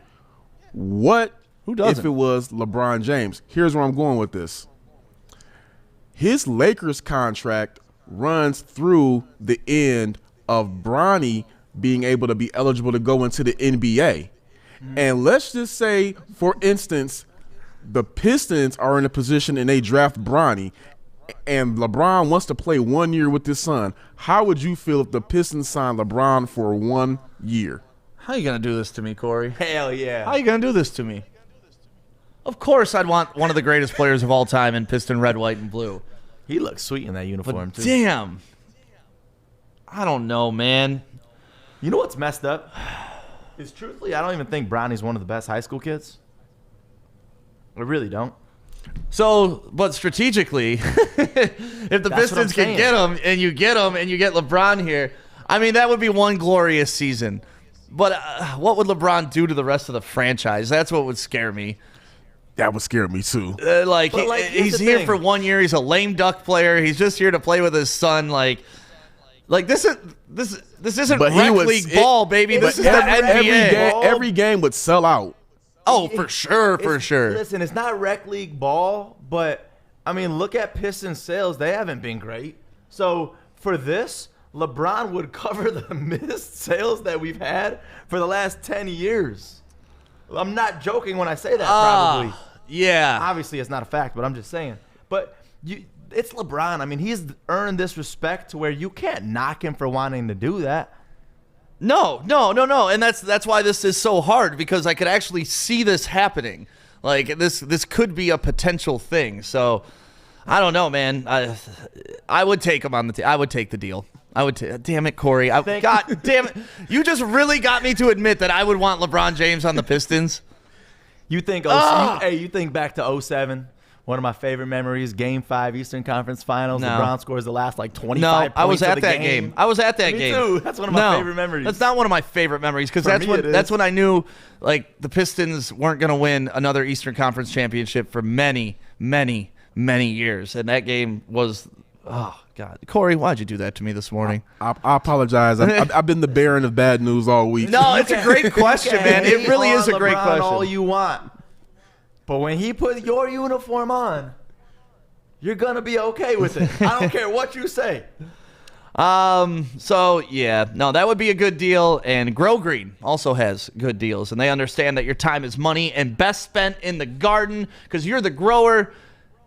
What Who doesn't? if it was LeBron James? Here's where I'm going with this. His Lakers contract runs through the end of Bronny being able to be eligible to go into the NBA. And let's just say, for instance, the Pistons are in a position and they draft Bronny, and LeBron wants to play 1 year with his son. How would you feel if the Pistons signed LeBron for 1 year? How you going to do this to me, Corey? Hell yeah. How you going to do this to me? Of course I'd want one of the greatest players of all time in Piston red, white, and blue. He looks sweet in that uniform, But too. damn. I don't know, man. You know what's messed up? Is truthfully, I don't even think Bronny's one of the best high school kids. I really don't. So, but strategically, if the Pistons can get him and you get LeBron here, I mean, that would be one glorious season. But what would LeBron do to the rest of the franchise? That's what would scare me. That would scare me too. He's here for 1 year. He's a lame duck player. He's just here to play with his son. Like this isn't rec league ball, baby. This is the NBA. Every game would sell out. Oh, for sure. Listen, it's not rec league ball, but, I mean, look at Pistons sales. They haven't been great. So, for this, LeBron would cover the missed sales that we've had for the last 10 years. I'm not joking when I say that, probably. Yeah. Obviously, it's not a fact, but I'm just saying. But it's LeBron. I mean, he's earned this respect to where you can't knock him for wanting to do that. No. And that's why this is so hard, because I could actually see this happening. Like, this could be a potential thing. So, I don't know, man. I would take him on the team. I would take the deal. Damn it, Corey. God damn it. You just really got me to admit that I would want LeBron James on the Pistons. You think you think back to 07? One of my favorite memories, Game 5 Eastern Conference Finals. No. LeBron scores the last 25 points. No, I was at that game. I was at that Me game. too. That's one of my favorite memories. That's not one of my favorite memories, because that's when I knew, like, the Pistons weren't going to win another Eastern Conference championship for many, many, many years. And that game was, oh God, Corey, why'd you do that to me this morning? I apologize. I've been the bearer of bad news all week. No, it's a great question, man. It really is a great question. All you want. But when he put your uniform on, you're going to be okay with it. I don't care what you say. So, yeah. No, that would be a good deal. And Grow Green also has good deals. And they understand that your time is money and best spent in the garden, because you're the grower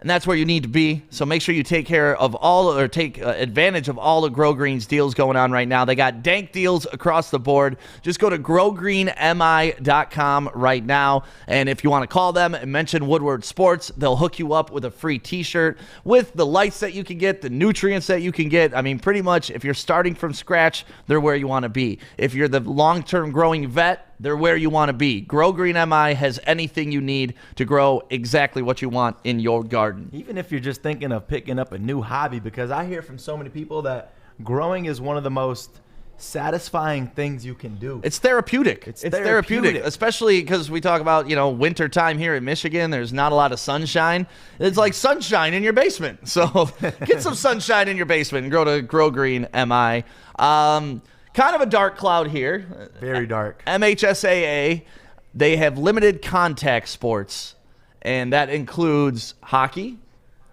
And that's where you need to be. So make sure you take advantage of all the Grow Green's deals going on right now. They got dank deals across the board. Just go to growgreenmi.com right now. And if you want to call them and mention Woodward Sports, they'll hook you up with a free t-shirt with the lights that you can get, the nutrients that you can get. I mean, pretty much if you're starting from scratch, they're where you want to be. If you're the long-term growing vet, they're where you want to be. Grow Green MI has anything you need to grow exactly what you want in your garden. Even if you're just thinking of picking up a new hobby, because I hear from so many people that growing is one of the most satisfying things you can do. It's therapeutic. It's therapeutic, especially because we talk about, winter time here in Michigan. There's not a lot of sunshine. It's like sunshine in your basement. So get some sunshine in your basement and go to Grow Green MI. Kind of a dark cloud here. Very dark. MHSAA, they have limited contact sports, and that includes hockey,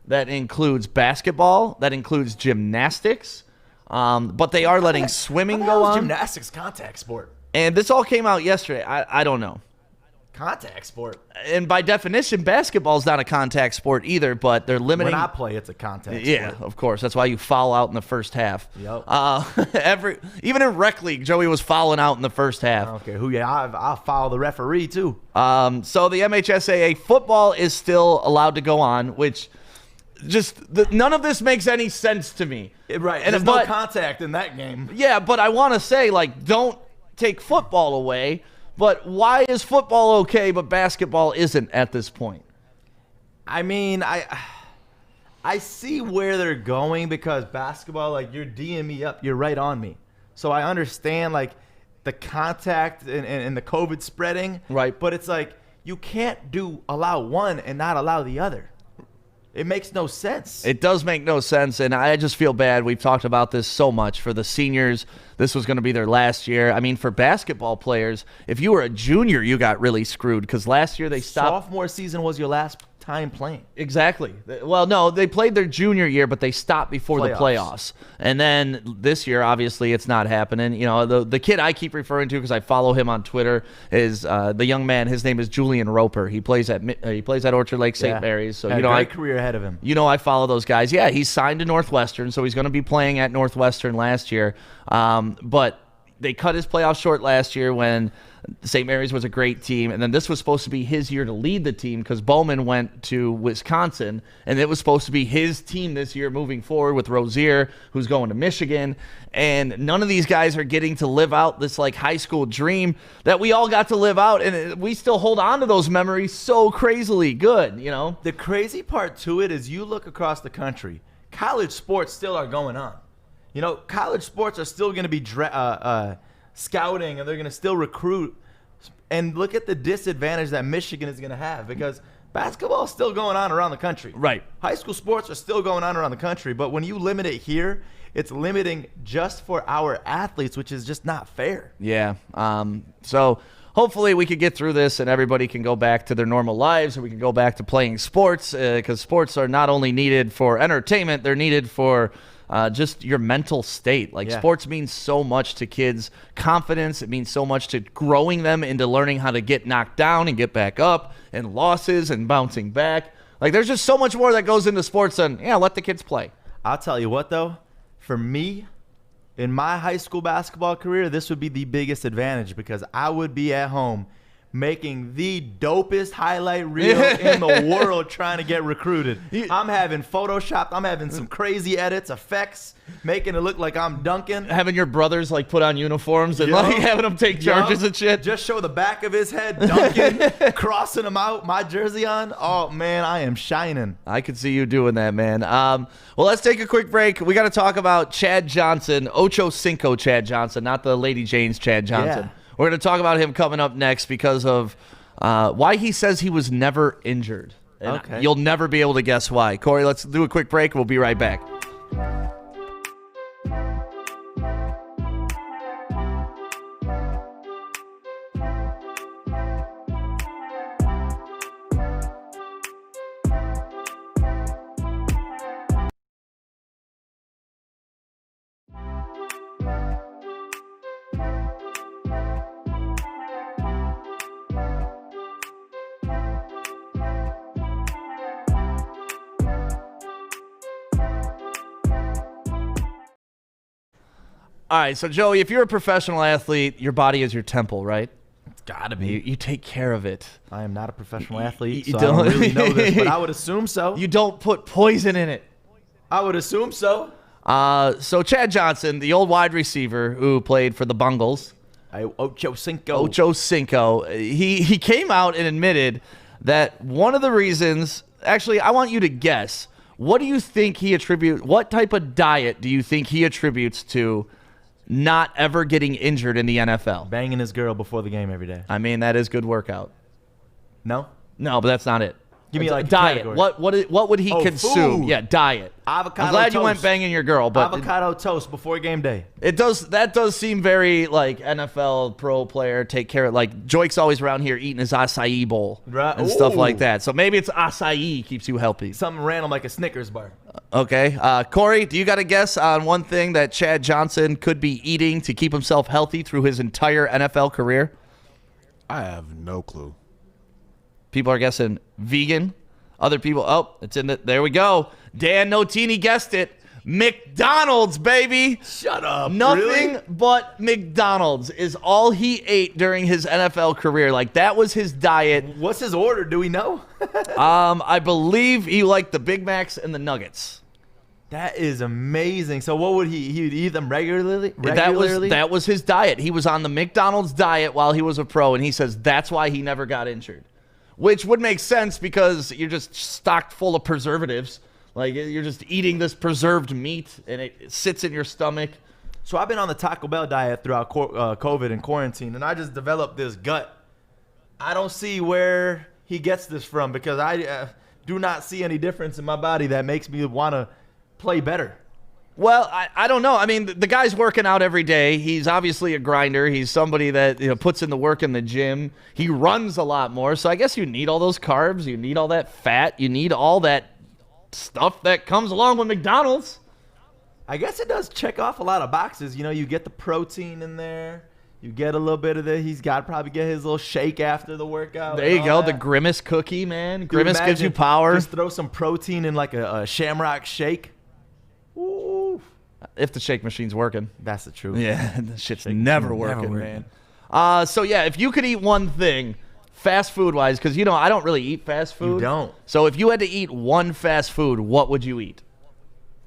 that includes basketball, that includes gymnastics, but they are letting swimming go on. Gymnastics contact sport. And this all came out yesterday. I don't know. Contact sport. And by definition, basketball is not a contact sport either, but they're limiting. When I play, it's a contact sport. Yeah, of course. That's why you foul out in the first half. Yep. Even in rec league, Joey was fouling out in the first half. Okay, I'll foul the referee too. So the MHSAA football is still allowed to go on, which none of this makes any sense to me. Right. And there's no contact in that game. Yeah, but I want to say, don't take football away. But why is football okay, but basketball isn't at this point? I mean, I see where they're going, because basketball, you're D'ing me up, you're right on me. So I understand, the contact and the COVID spreading. Right. But it's you can't allow one and not allow the other. It makes no sense. It does make no sense, and I just feel bad. We've talked about this so much. For the seniors, this was going to be their last year. I mean, for basketball players, if you were a junior, you got really screwed, because last year they stopped. Sophomore season was your last time playing. Exactly. Well, no, they played their junior year, but they stopped before the playoffs. And then this year, obviously, it's not happening. The kid I keep referring to, because I follow him on Twitter, is the young man. His name is Julian Roper. He plays at Orchard Lake St. Mary's. So had a great career ahead of him. I follow those guys. Yeah, he's signed to Northwestern, so he's going to be playing at Northwestern last year. But they cut his playoffs short last year when St. Mary's was a great team, and then this was supposed to be his year to lead the team, because Bowman went to Wisconsin, and it was supposed to be his team this year moving forward with Rozier, who's going to Michigan, and none of these guys are getting to live out this high school dream that we all got to live out, and we still hold on to those memories so crazily good. The crazy part to it is, you look across the country, college sports still are going on. College sports are still going to be scouting, and they're going to still recruit. And look at the disadvantage that Michigan is going to have, because basketball is still going on around the country. Right. High school sports are still going on around the country, but when you limit it here, it's limiting just for our athletes, which is just not fair. Yeah. So hopefully we can get through this and everybody can go back to their normal lives, and we can go back to playing sports, because sports are not only needed for entertainment, they're needed for just your mental state. Sports means so much to kids' confidence. It means so much to growing them into learning how to get knocked down and get back up, and losses and bouncing back. There's just so much more that goes into sports than, let the kids play. I'll tell you what, though, for me, in my high school basketball career, this would be the biggest advantage, because I would be at home making the dopest highlight reel in the world trying to get recruited. I'm having Photoshopped. I'm having some crazy edits, effects, making it look like I'm dunking. Having your brothers put on uniforms and having them take charges and shit. Just show the back of his head dunking, crossing him out, my jersey on. Oh, man, I am shining. I could see you doing that, man. Well, let's take a quick break. We got to talk about Chad Johnson, Ocho Cinco Chad Johnson, not the Lady Jane's Chad Johnson. Yeah. We're going to talk about him coming up next, because of why he says he was never injured. And you'll never be able to guess why. Corey, let's do a quick break. We'll be right back. All right, so Joey, if you're a professional athlete, your body is your temple, right? It's gotta be. You take care of it. I am not a professional athlete, you so don't- I don't really know this, but I would assume so. You don't put poison in it. I would assume so. So Chad Johnson, the old wide receiver who played for the Bungles, Ocho Cinco. Ocho Cinco, he came out and admitted that one of the reasons, actually, I want you to guess, what do you think what type of diet do you think he attributes to not ever getting injured in the NFL? Banging his girl before the game every day. I mean, that is good workout. No? No, but that's not it. Give me like a diet. category. What would he consume? Food. Yeah, diet. Avocado I'm glad you toast. went banging your girl, but Avocado toast before game day. that does seem very like NFL pro player. Take care of, like Joik's always around here eating his acai bowl Right. and stuff Ooh. like that. So maybe it's acai keeps you healthy. Something random like a Snickers bar. Okay, Corey, do you got a guess on one thing that Chad Johnson could be eating to keep himself healthy through his entire NFL career? I have no clue. People are guessing vegan. Other people, it's in there we go. Dan Notini guessed it. McDonald's, baby. Shut up. Nothing Really? but McDonald's is all he ate during his NFL career. Like, that was his diet. What's his order? Do we know? I believe he liked the Big Macs and the Nuggets. That is amazing. So what would he would eat them regularly? That was his diet. He was on the McDonald's diet while he was a pro, and he says that's why he never got injured. Which would make sense because you're just stocked full of preservatives. Like, you're just eating this preserved meat, and it sits in your stomach. So I've been on the Taco Bell diet throughout COVID and quarantine, and I just developed this gut. I don't see where he gets this from because I do not see any difference in my body that makes me want to play better. Well, I don't know. I mean, the guy's working out every day. He's obviously a grinder. He's somebody that puts in the work in the gym. He runs a lot more. So I guess you need all those carbs. You need all that fat. You need all that stuff that comes along with McDonald's. I guess it does check off a lot of boxes. You get the protein in there. You get a little bit of He's got to probably get his little shake after the workout. There you go. That. The Grimace cookie, man. Dude, Grimace gives you imagine power. Just throw some protein in like a shamrock shake. Ooh. If the shake machine's working. That's the truth. Yeah, the shit's never working, working. man. So, yeah, if you could eat one thing, fast food-wise, because, I don't really eat fast food. You don't. So if you had to eat one fast food, what would you eat?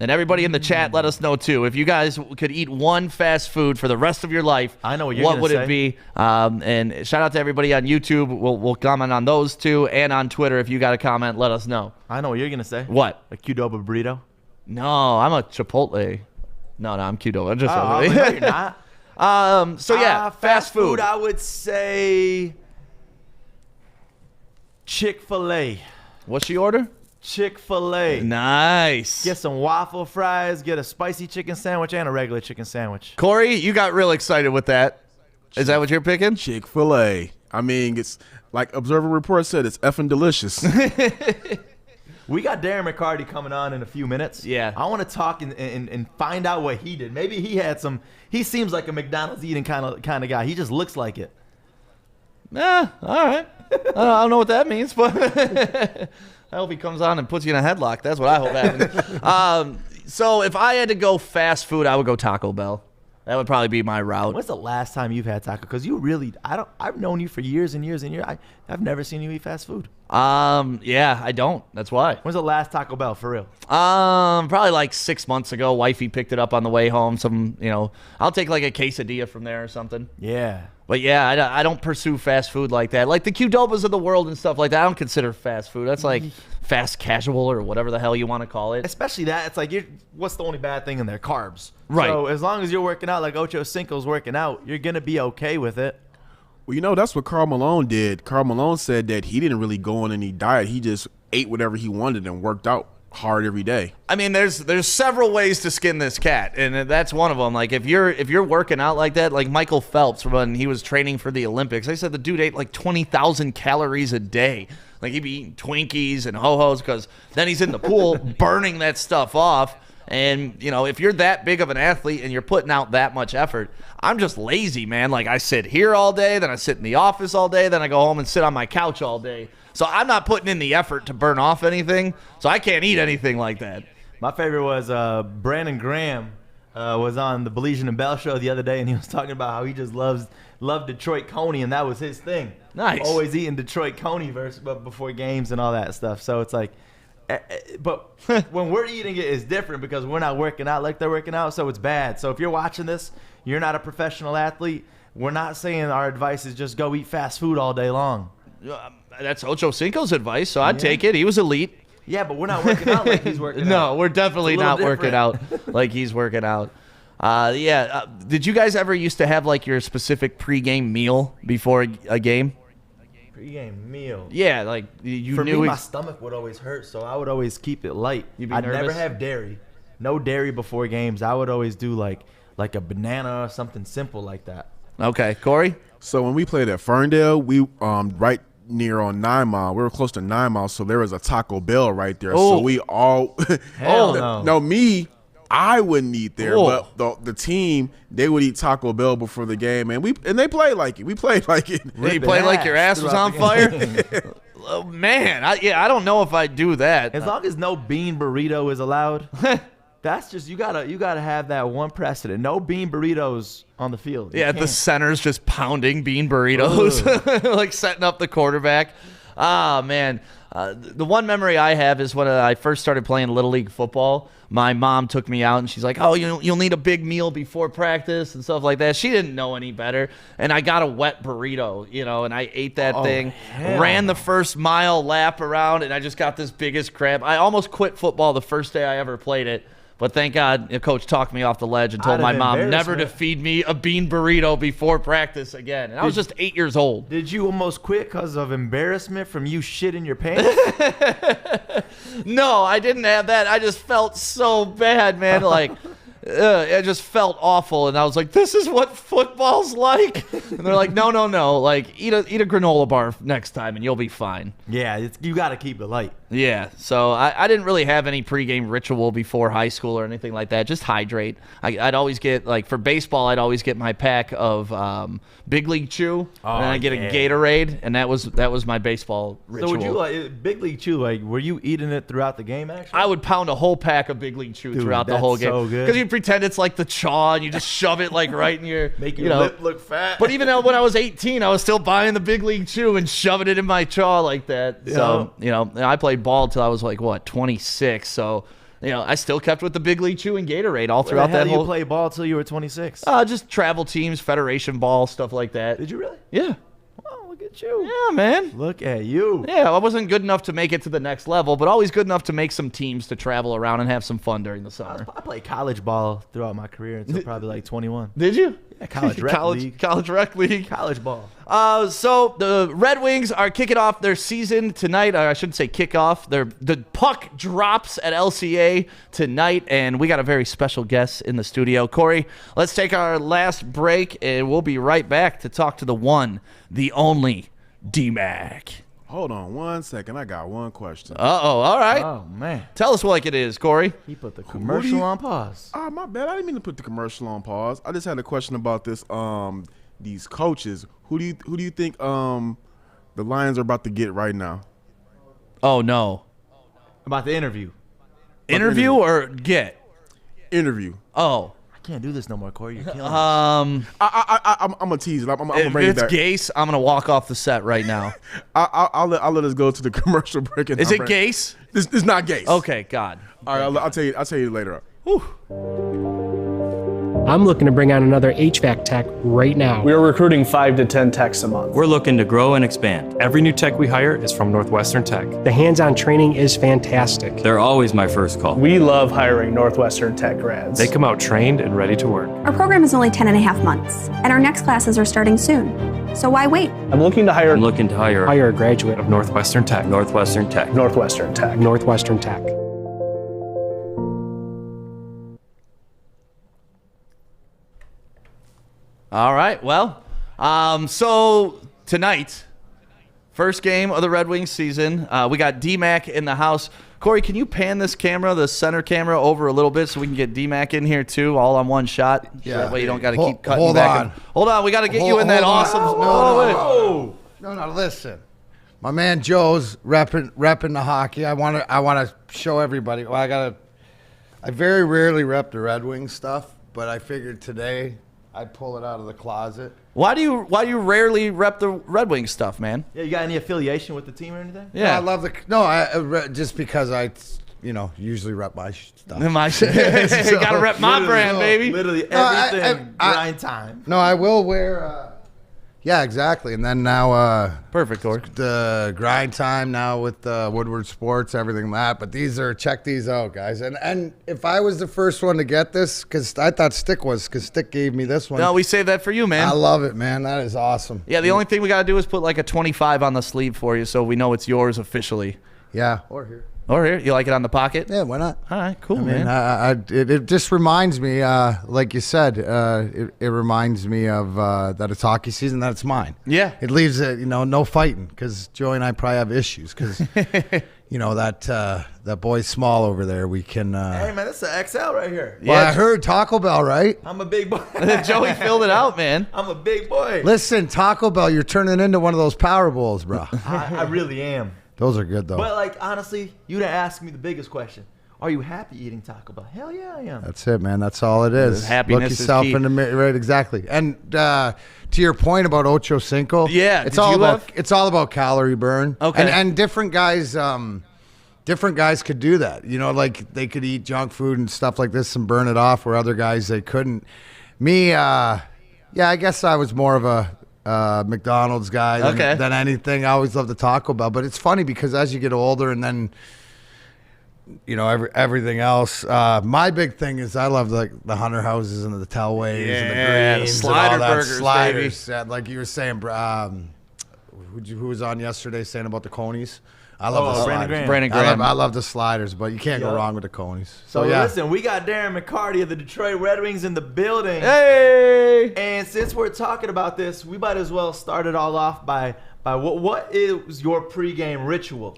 And everybody in the chat, let us know, too. If you guys could eat one fast food for the rest of your life, I know what would say. it be? And shout out to everybody on YouTube. We'll comment on those, too. And on Twitter, if you got a comment, let us know. I know what you're going to say. What? A Qdoba burrito? No, I'm a Chipotle. No, I'm Qdoba. I'm just No, you're not. So, yeah, fast food. I would say Chick-fil-A. What's she order? Chick-fil-A. Nice. Get some waffle fries, get a spicy chicken sandwich, and a regular chicken sandwich. Corey, you got real excited with that. Is that what you're picking? Chick-fil-A. I mean, it's like Observer Report said, it's effing delicious. We got Darren McCarty coming on in a few minutes. Yeah. I want to talk and find out what he did. Maybe he had some. He seems like a McDonald's eating kind of guy. He just looks like it. All right. I don't know what that means, but I hope he comes on and puts you in a headlock. That's what I hope happens. So if I had to go fast food, I would go Taco Bell. That would probably be my route. When's the last time you've had taco? Because you really, I've known you for years and years and years. I've never seen you eat fast food. Yeah, I don't. That's why. When's the last Taco Bell for real? Probably like 6 months ago. Wifey picked it up on the way home. I'll take like a quesadilla from there or something. Yeah. But yeah, I don't pursue fast food like that. Like the Qdobas of the world and stuff like that, I don't consider fast food. That's like fast casual or whatever the hell you want to call it. Especially that, it's like, what's the only bad thing in there? Carbs. Right. So as long as you're working out like Ocho Cinco's working out, you're going to be okay with it. Well, that's what Karl Malone did. Karl Malone said that he didn't really go on any diet. He just ate whatever he wanted and worked out hard every day. I mean, there's several ways to skin this cat, and that's one of them. Like if you're working out like that, like Michael Phelps when he was training for the Olympics, they said the dude ate like 20,000 calories a day. Like he'd be eating Twinkies and Ho-Hos because then he's in the pool burning that stuff off. And, if you're that big of an athlete and you're putting out that much effort, I'm just lazy, man. Like, I sit here all day, then I sit in the office all day, then I go home and sit on my couch all day. So I'm not putting in the effort to burn off anything, so I can't eat anything like that. My favorite was Brandon Graham was on the Baligian and Bell show the other day, and he was talking about how he just loved Detroit Coney, and that was his thing. Nice. Always eating Detroit Coney before games and all that stuff. So it's like, but when we're eating it, it's different because we're not working out like they're working out, so it's bad. So if you're watching this, you're not a professional athlete. We're not saying our advice is just go eat fast food all day long. That's Ocho Cinco's advice, so I'd take it. He was elite. Yeah, but we're not working out like he's working out. No, we're definitely not working out like he's working out. Did you guys ever used to have like your specific pregame meal before a game? Pre-game meal. Yeah, like you For knew me, my stomach would always hurt, so I would always keep it light. I'd never have dairy. No dairy before games. I would always do like a banana or something simple like that. Okay, Corey? So when we played at Ferndale, we right near on 9 Mile. We were close to 9 Mile, so there was a Taco Bell right there. Oh. So we all Hell no. No, me, I wouldn't eat there, Oh. but the team, they would eat Taco Bell before the game, and they played like it. We played like it. Did you play like your ass was on fire? Oh, man, I don't know if I'd do that. As long as no bean burrito is allowed, that's just you gotta have that one precedent. No bean burritos on the field. You Yeah, the can't. center's just pounding bean burritos, like setting up the quarterback. Ah, man. The one memory I have is when I first started playing Little League football. My mom took me out, and she's like, oh, you'll need a big meal before practice and stuff like that. She didn't know any better, and I got a wet burrito, and I ate that thing, ran the first mile lap around, and I just got this biggest crab. I almost quit football the first day I ever played it. But thank God, the coach talked me off the ledge and told my mom never to feed me a bean burrito before practice again. And I was just 8 years old. Did you almost quit because of embarrassment from you shitting your pants? No, I didn't have that. I just felt so bad, man. Like, it just felt awful. And I was like, this is what football's like? And they're like, no. Like, eat a granola bar next time and you'll be fine. Yeah, you got to keep it light. Yeah, so I didn't really have any pregame ritual before high school or anything like that. Just hydrate. I'd always get, like, for baseball, I'd always get my pack of Big League Chew, and then I'd get a Gatorade, and that was my baseball ritual. So would you Big League Chew? Like, were you eating it throughout the game? Actually, I would pound a whole pack of Big League Chew throughout the that's whole game so good. because you pretend it's like the chaw, and you just shove it like right in your make your lip look fat. But even when I was 18, I was still buying the Big League Chew and shoving it in my jaw like that. Yeah. So I played ball till I was like 26. So I still kept with the Big League Chew and Gatorade all throughout that whole. You play ball till you were 26? Just travel teams, federation ball, stuff like that. Did you really? Yeah. Oh, look at you. Yeah, man. Look at you. Yeah, I wasn't good enough to make it to the next level, but always good enough to make some teams to travel around and have some fun during the summer. I played college ball throughout my career until probably like 21. Did you? Yeah, college rec league. College rec league. College ball. So the Red Wings are kicking off their season tonight. I shouldn't say kickoff. The puck drops at LCA tonight, and we got a very special guest in the studio. Corey, let's take our last break, and we'll be right back to talk to the one, the only, D-Mac. Hold on 1 second. I got one question. Uh-oh. All right. Oh, man. Tell us like it is, Corey. He put the commercial on pause. Ah, my bad. I didn't mean to put the commercial on pause. I just had a question about this. These coaches. Who do you think the Lions are about to get right now? Oh, no. About the interview. Interview or get? Interview. Oh. I can't do this no more, Corey. You're killing me. I'm gonna tease it. I'm gonna If bring it it's back. Gase, I'm gonna walk off the set right now. I'll let us go to the commercial break. And Is it Gase? It's not Gase. Okay, God. All right, I'll tell you later. I'm looking to bring on another HVAC tech right now. We are recruiting 5 to 10 techs a month. We're looking to grow and expand. Every new tech we hire is from Northwestern Tech. The hands-on training is fantastic. They're always my first call. We love hiring Northwestern Tech grads. They come out trained and ready to work. Our program is only 10 and a half months, and our next classes are starting soon. So why wait? I'm looking to hire Hire a graduate of Northwestern Tech. Northwestern Tech. Northwestern Tech. Northwestern Tech. All right. Well, so tonight, first game of the Red Wings season, we got D-Mac in the house. Corey, can you pan this camera, the center camera, over a little bit so we can get D-Mac in here too, all on one shot? Yeah. So that way you don't got to keep cutting hold back. on. Hold on. We got to get you in that awesome. No, listen. My man Joe's repping the hockey. I want to show everybody. Well, I very rarely rep the Red Wings stuff, but I figured today I'd pull it out of the closet. Why do you rarely rep the Red Wings stuff, man? Yeah, you got any affiliation with the team or anything? Yeah, I love just because I usually rep my stuff. Gotta rep my brand, baby. Literally everything grind time. No, I will wear. Yeah, exactly. And then now, perfect, Corey. The grind time now with Woodward Sports, everything that. But check these out, guys. And if I was the first one to get this, because I thought Stick gave me this one. No, we saved that for you, man. I love it, man. That is awesome. Yeah, the only thing we gotta do is put like a 25 on the sleeve for you, so we know it's yours officially. Yeah, or here. Or here, you like it on the pocket? Yeah, why not? All right, cool, man. It just reminds me, like you said, it reminds me of that it's hockey season, that it's mine. Yeah. It leaves it, no fighting, because Joey and I probably have issues, because, that boy's small over there. We can. Hey, man, that's an XL right here. Well, I heard Taco Bell, right? I'm a big boy. Joey filled it out, man. I'm a big boy. Listen, Taco Bell, you're turning into one of those Power Bowls, bro. I really am. Those are good, though. But, honestly, you didn't ask me the biggest question. Are you happy eating Taco Bell? Hell yeah, I am. That's it, man. That's all it is. Happiness Look yourself is key. in the mirror, right? Exactly. And to your point about Ocho Cinco, yeah, it's all about calorie burn. Okay. And different guys could do that. Like they could eat junk food and stuff like this and burn it off, where other guys they couldn't. Me, I guess I was more of a McDonald's guy than anything. I always loved the Taco Bell, but it's funny because as you get older and then everything else, my big thing is I love the Hunter Houses and the Tellways and the Greens, slider and all that. burgers, sliders, baby. like you were saying, who was on yesterday saying about the Conies? I love the sliders. Brandon Graham. I love the sliders, but you can't go wrong with the Conies. So listen, we got Darren McCarty of the Detroit Red Wings in the building. Hey! And since we're talking about this, we might as well start it all off by what is your pregame ritual?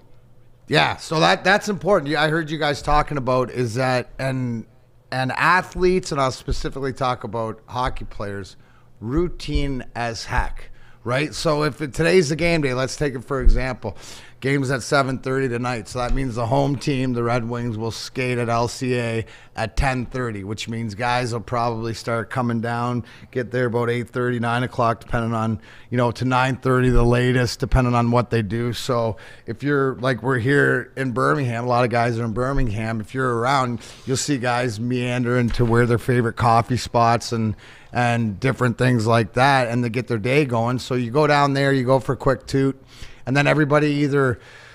Yeah, so that's important. I heard you guys talking about is that and athletes, and I'll specifically talk about hockey players, routine as heck, right? So if today's the game day, let's take it for example. Game's at 7:30 tonight, so that means the home team, the Red Wings, will skate at LCA at 10:30, which means guys will probably start coming down, get there about 8:30, 9 o'clock, depending on, to 9:30 the latest, depending on what they do. So if you're, like we're here in Birmingham, a lot of guys are in Birmingham. If you're around, you'll see guys meandering to where their favorite coffee spots and different things like that, and they get their day going. So you go down there, you go for a quick toot. And then everybody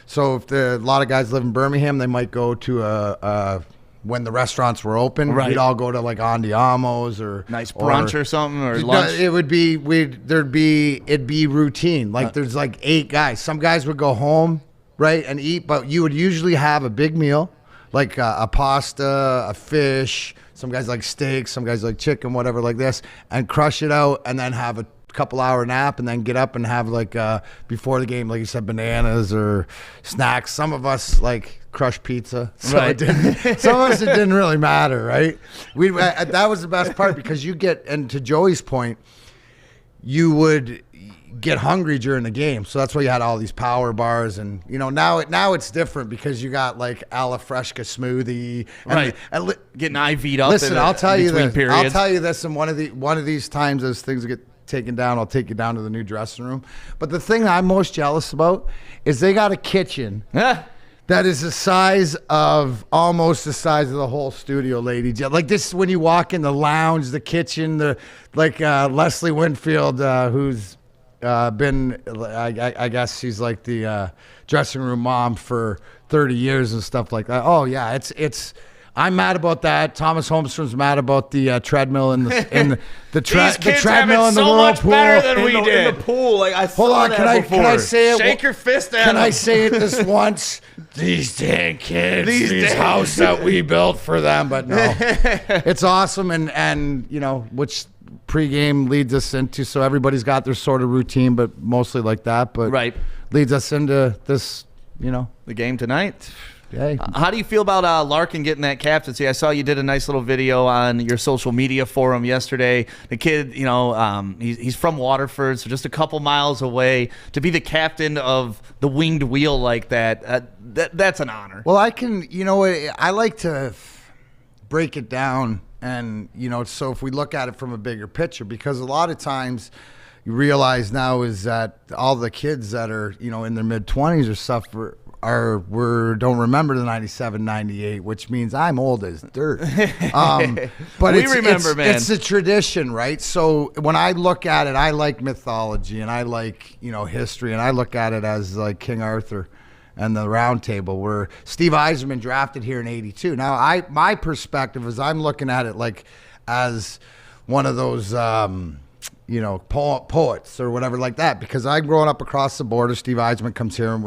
so if a lot of guys live in Birmingham, they might go to when the restaurants were open, right. We'd all go to like Andiamo's or nice brunch or something or lunch. It'd be routine. Like there's like 8 guys. Some guys would go home, right, and eat, but you would usually have a big meal, like a pasta, a fish. Some guys like steak, some guys like chicken, whatever like this, and crush it out, and then have a couple hour nap and then get up and have like before the game, like you said, bananas or snacks. Some of us like crushed pizza, so right. Some of us it didn't really matter, right? That was the best part because you get, and to Joey's point, you would get hungry during the game, so that's why you had all these power bars, and now it's different because you got like a la fresca smoothie, right? Getting IV'd up. Listen, I'll tell you this. Periods. I'll tell you this. And one of these times as things get taken down, I'll take you down to the new dressing room. But the thing I'm most jealous about is they got a kitchen that is almost the size of the whole studio, lady. Like this, when you walk in the lounge, the kitchen, Leslie Winfield, who's been, I guess she's like the dressing room mom for 30 years and stuff like that. Oh yeah, it's. I'm mad about that. Thomas Holmstrom's mad about the treadmill and the treadmill in the whirlpool. Better than we did. In the pool, like I Hold saw on, that before. can I say it? Shake your fist at Can them. I say it this once? These dang kids, these house that we built for them, but no, it's awesome, and which pregame leads us into. So everybody's got their sort of routine, but mostly like that. But right, leads us into this, the game tonight. Hey. How do you feel about Larkin getting that captaincy? I saw you did a nice little video on your social media forum yesterday. The kid, he's from Waterford, so just a couple miles away. To be the captain of the winged wheel like that's an honor. Well, I like to break it down And, so if we look at it from a bigger picture, because a lot of times you realize now is that all the kids that are, in their mid-20s or stuff don't remember the 97, 98, which means I'm old as dirt. But we remember, man. It's a tradition, right? So when I look at it, I like mythology and I like, history, and I look at it as like King Arthur and the Round Table, where Steve Yzerman drafted here in '82. Now, my perspective is I'm looking at it like as one of those, poets or whatever like that, because I'm growing up across the border. Steve Yzerman comes here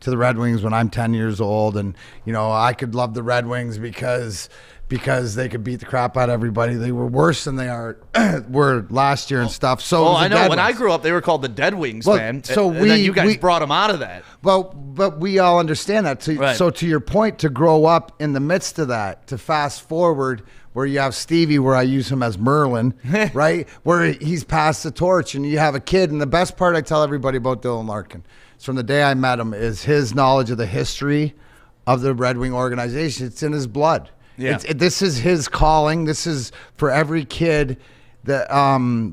to the Red Wings when I'm 10 years old, and I could love the Red Wings because they could beat the crap out of everybody. They were worse than they were last year and stuff. So I know. When I grew up, they were called the Dead Wings, man. So and then you guys brought them out of that. Well, but we all understand that. Right. So to your point, to grow up in the midst of that, to fast forward where you have Stevie, where I use him as Merlin, right? Where he's passed the torch, and you have a kid. And the best part I tell everybody about Dylan Larkin is from the day I met him is his knowledge of the history of the Red Wing organization. It's in his blood. Yeah. This is his calling. This is for every kid, the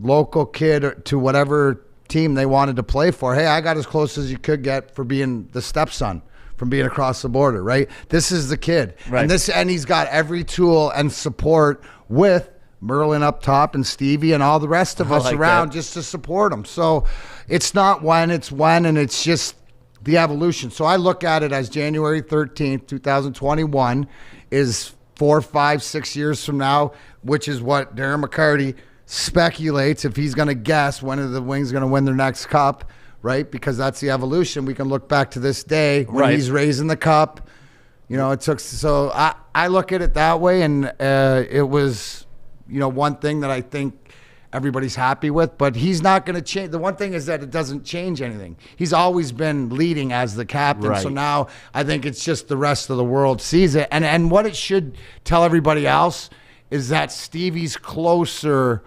local kid to whatever team they wanted to play for. Hey, I got as close as you could get for being the stepson from being across the border, right? This is the kid. Right. And he's got every tool and support with Merlin up top and Stevie and all the rest of us around just to support him. So it's not when, it's when, and it's just the evolution. So I look at it as January 13th, 2021 is 4, 5, 6 years from now, which is what Darren McCarty speculates if he's going to guess when are the Wings going to win their next cup, right? Because that's the evolution. We can look back to this day when he's raising the cup. It took. So I look at it that way, and it was, one thing that I think everybody's happy with, but he's not going to change. The one thing is that it doesn't change anything. He's always been leading as the captain. Right. So now I think it's just the rest of the world sees it. And what it should tell everybody else is that Stevie's closer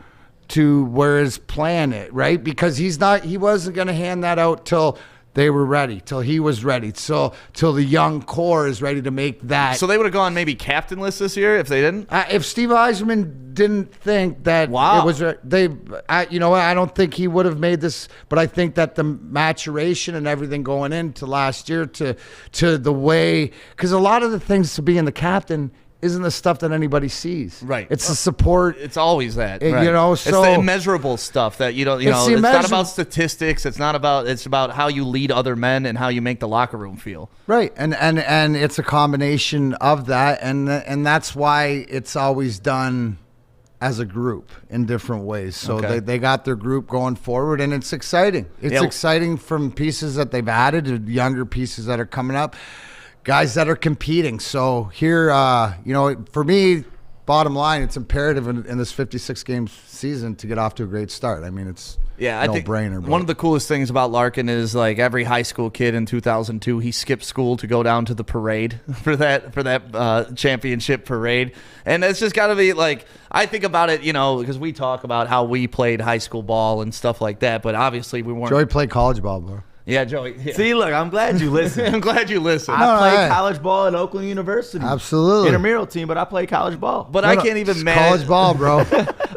to where his plan is, right? Because he wasn't going to hand that out till they were ready, till he was ready, till the young core is ready to make that. So they would have gone maybe captainless this year if they didn't? If Steve Yzerman didn't think that it was, I don't think he would have made this, but I think that the maturation and everything going into last year to the way, because a lot of the things to being the captain isn't the stuff that anybody sees. Right. It's the support. It's always that. Right. It's the immeasurable stuff that it's not about statistics. It's about how you lead other men and how you make the locker room feel. Right. And it's a combination of that, and that's why it's always done as a group in different ways. So they got their group going forward, and it's exciting. It's exciting from pieces that they've added to younger pieces that are coming up. Guys that are competing. So here, for me, bottom line, it's imperative in this 56-game season to get off to a great start. I mean, it's I think no-brainer. One of the coolest things about Larkin is like every high school kid in 2002, he skipped school to go down to the parade for that championship parade, and it's just got to be like, I think about it, because we talk about how we played high school ball and stuff like that, but obviously we weren't. Joey played college ball, bro. Yeah, Joey. Yeah. See, look, I'm glad you listen. I'm glad you listen. I played college ball at Oakland University. Absolutely. Intramural team, but I played college ball. But I can't even imagine. College ball, bro.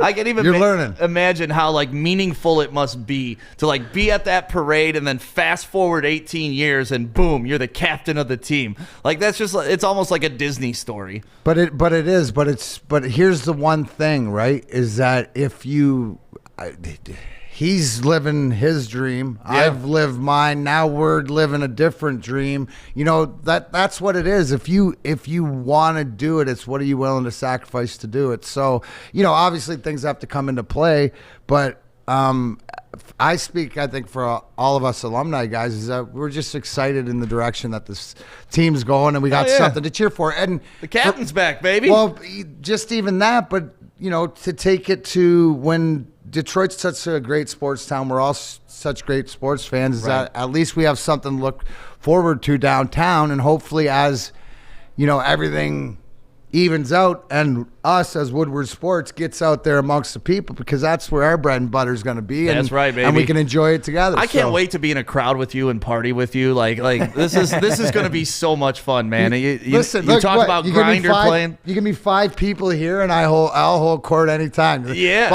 I can't even learning. Imagine how meaningful it must be to be at that parade and then fast forward 18 years and boom, you're the captain of the team. That's just, it's almost like a Disney story. But here's the one thing, right? Is that if you. He's living his dream. Yeah. I've lived mine. Now we're living a different dream. That's what it is. If you want to do it, it's what are you willing to sacrifice to do it? So, obviously things have to come into play, but I speak, I think, for all of us alumni guys, is that we're just excited in the direction that this team's going, and we got something to cheer for. And the captain's back, baby. Well, just even that, but to take it to when Detroit's such a great sports town, we're all such great sports fans, is that at least we have something to look forward to downtown, and hopefully as everything evens out, and us as Woodward Sports gets out there amongst the people, because that's where our bread and butter is going to be. That's right, baby. And we can enjoy it together. I can't wait to be in a crowd with you and party with you. Like this is going to be so much fun, man. Listen, you look, talk about you give me grinder playing. You give me 5 people here, and I'll hold court anytime. Yeah,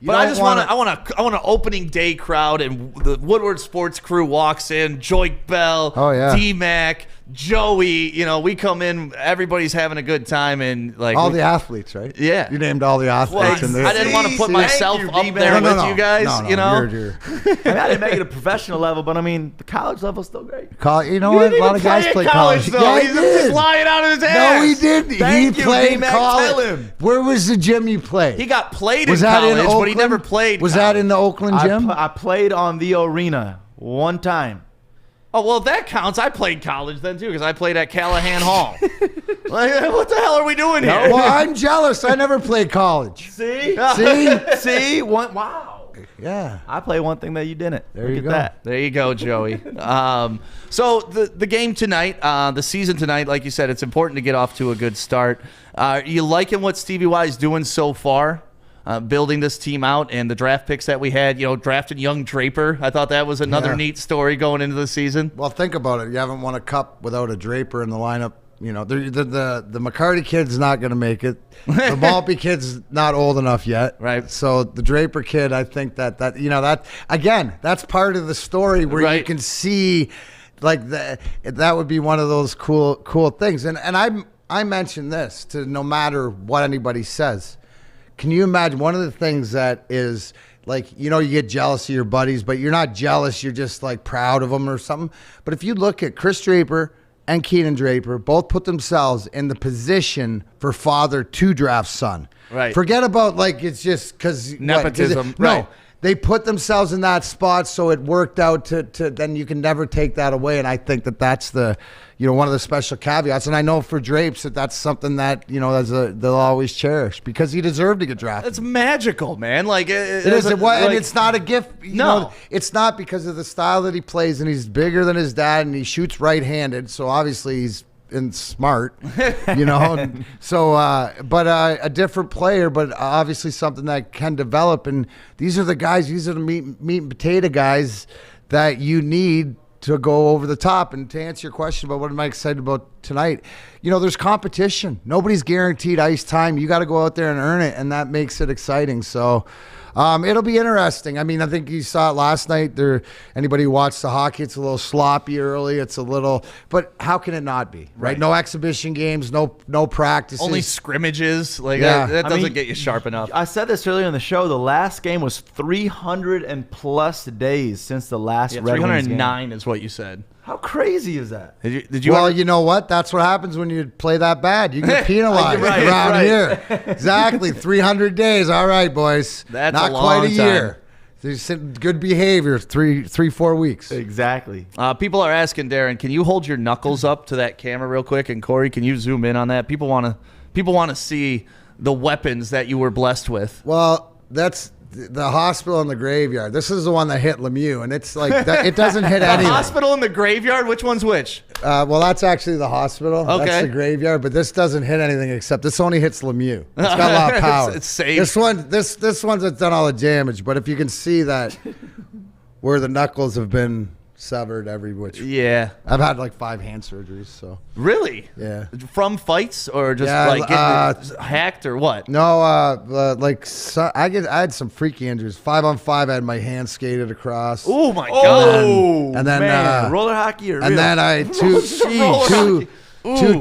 but I just want an opening day crowd, and the Woodward Sports crew walks in. Joik Bell, D-Mac, Joey. We come in. Everybody's having a good time, and like all the athletes, right? Yeah, you named all the athletes. Well, I didn't want to put myself up there with you guys. No, I didn't make it a professional level, but I mean, the college level's still great. You know what? A lot of guys play college. Yeah, he's just lying out of his ass. No, he didn't. Thank he you, played D-Mac, college. tell him. Where was the gym you played? He got played in college, but he never played. Was that in the Oakland gym? I played on the arena one time. Oh, well, that counts. I played college then, too, because I played at Callahan Hall. What the hell are we doing here? Well, I'm jealous. I never played college. See? Wow. Yeah. I played one thing that you didn't. There you go. That. There you go, Joey. So the game tonight, the season tonight, like you said, it's important to get off to a good start. You liking what Stevie Y is doing so far? Building this team out and the draft picks that we had, drafting young Draper. I thought that was another neat story going into the season. Well, think about it. You haven't won a cup without a Draper in the lineup. The McCarty kid's not going to make it. The Maltby kid's not old enough yet. Right. So the Draper kid, I think that again, that's part of the story where you can see like that would be one of those cool things. And I mentioned this to no matter what anybody says. Can you imagine one of the things that is like, you get jealous of your buddies, but you're not jealous. You're just like proud of them or something. But if you look at Chris Draper and Keenan Draper, both put themselves in the position for father to draft son. Right. Forget about like it's just because nepotism. No, they put themselves in that spot, so it worked out to then you can never take that away. And I think that's the one of the special caveats. And I know for Drapes that's something that they'll always cherish because he deserved to get drafted. It's magical, man. Like it is, and it's not a gift. No, it's not because of the style that he plays, and he's bigger than his dad, and he shoots right-handed. So obviously he's smart, So, but a different player, but obviously something that can develop. And these are the guys. These are the meat and potato guys that you need to go over the top. And to answer your question about what am I excited about tonight, there's competition. Nobody's guaranteed ice time. You got to go out there and earn it, and that makes it exciting. So it'll be interesting. I mean, I think you saw it last night. Anybody who watched the hockey, it's a little sloppy early. It's a little, but how can it not be? Right? No exhibition games, no practices. Only scrimmages. Like that doesn't get you sharp enough. I said this earlier in the show. The last game was 300 and plus days since the last Red Wings game. 309 is what you said. How crazy is that? Did you well, you know what? That's what happens when you play that bad. You get penalized around here. Exactly. 300 days. All right, boys. That's not a long quite a time. year. There's good behavior. 4 weeks. Exactly. People are asking, Darren, can you hold your knuckles up to that camera real quick? And Corey, can you zoom in on that? People want to see the weapons that you were blessed with. Well, that's the hospital and the graveyard. This is the one that hit Lemieux, and it's like it doesn't hit anything. The hospital and the graveyard? Which one's which? Well, that's actually the hospital. Okay. That's the graveyard, but this doesn't hit anything except this only hits Lemieux. It's got a lot of power. It's safe. This one's done all the damage, but if you can see that where the knuckles have been severed every which. Yeah. I've had like 5 hand surgeries, so. Really? Yeah. From fights or just getting hacked or what? No, I had some freaky injuries. 5-on-5, I had my hand skated across. Oh my god. And then man, roller hockey or and real? then I two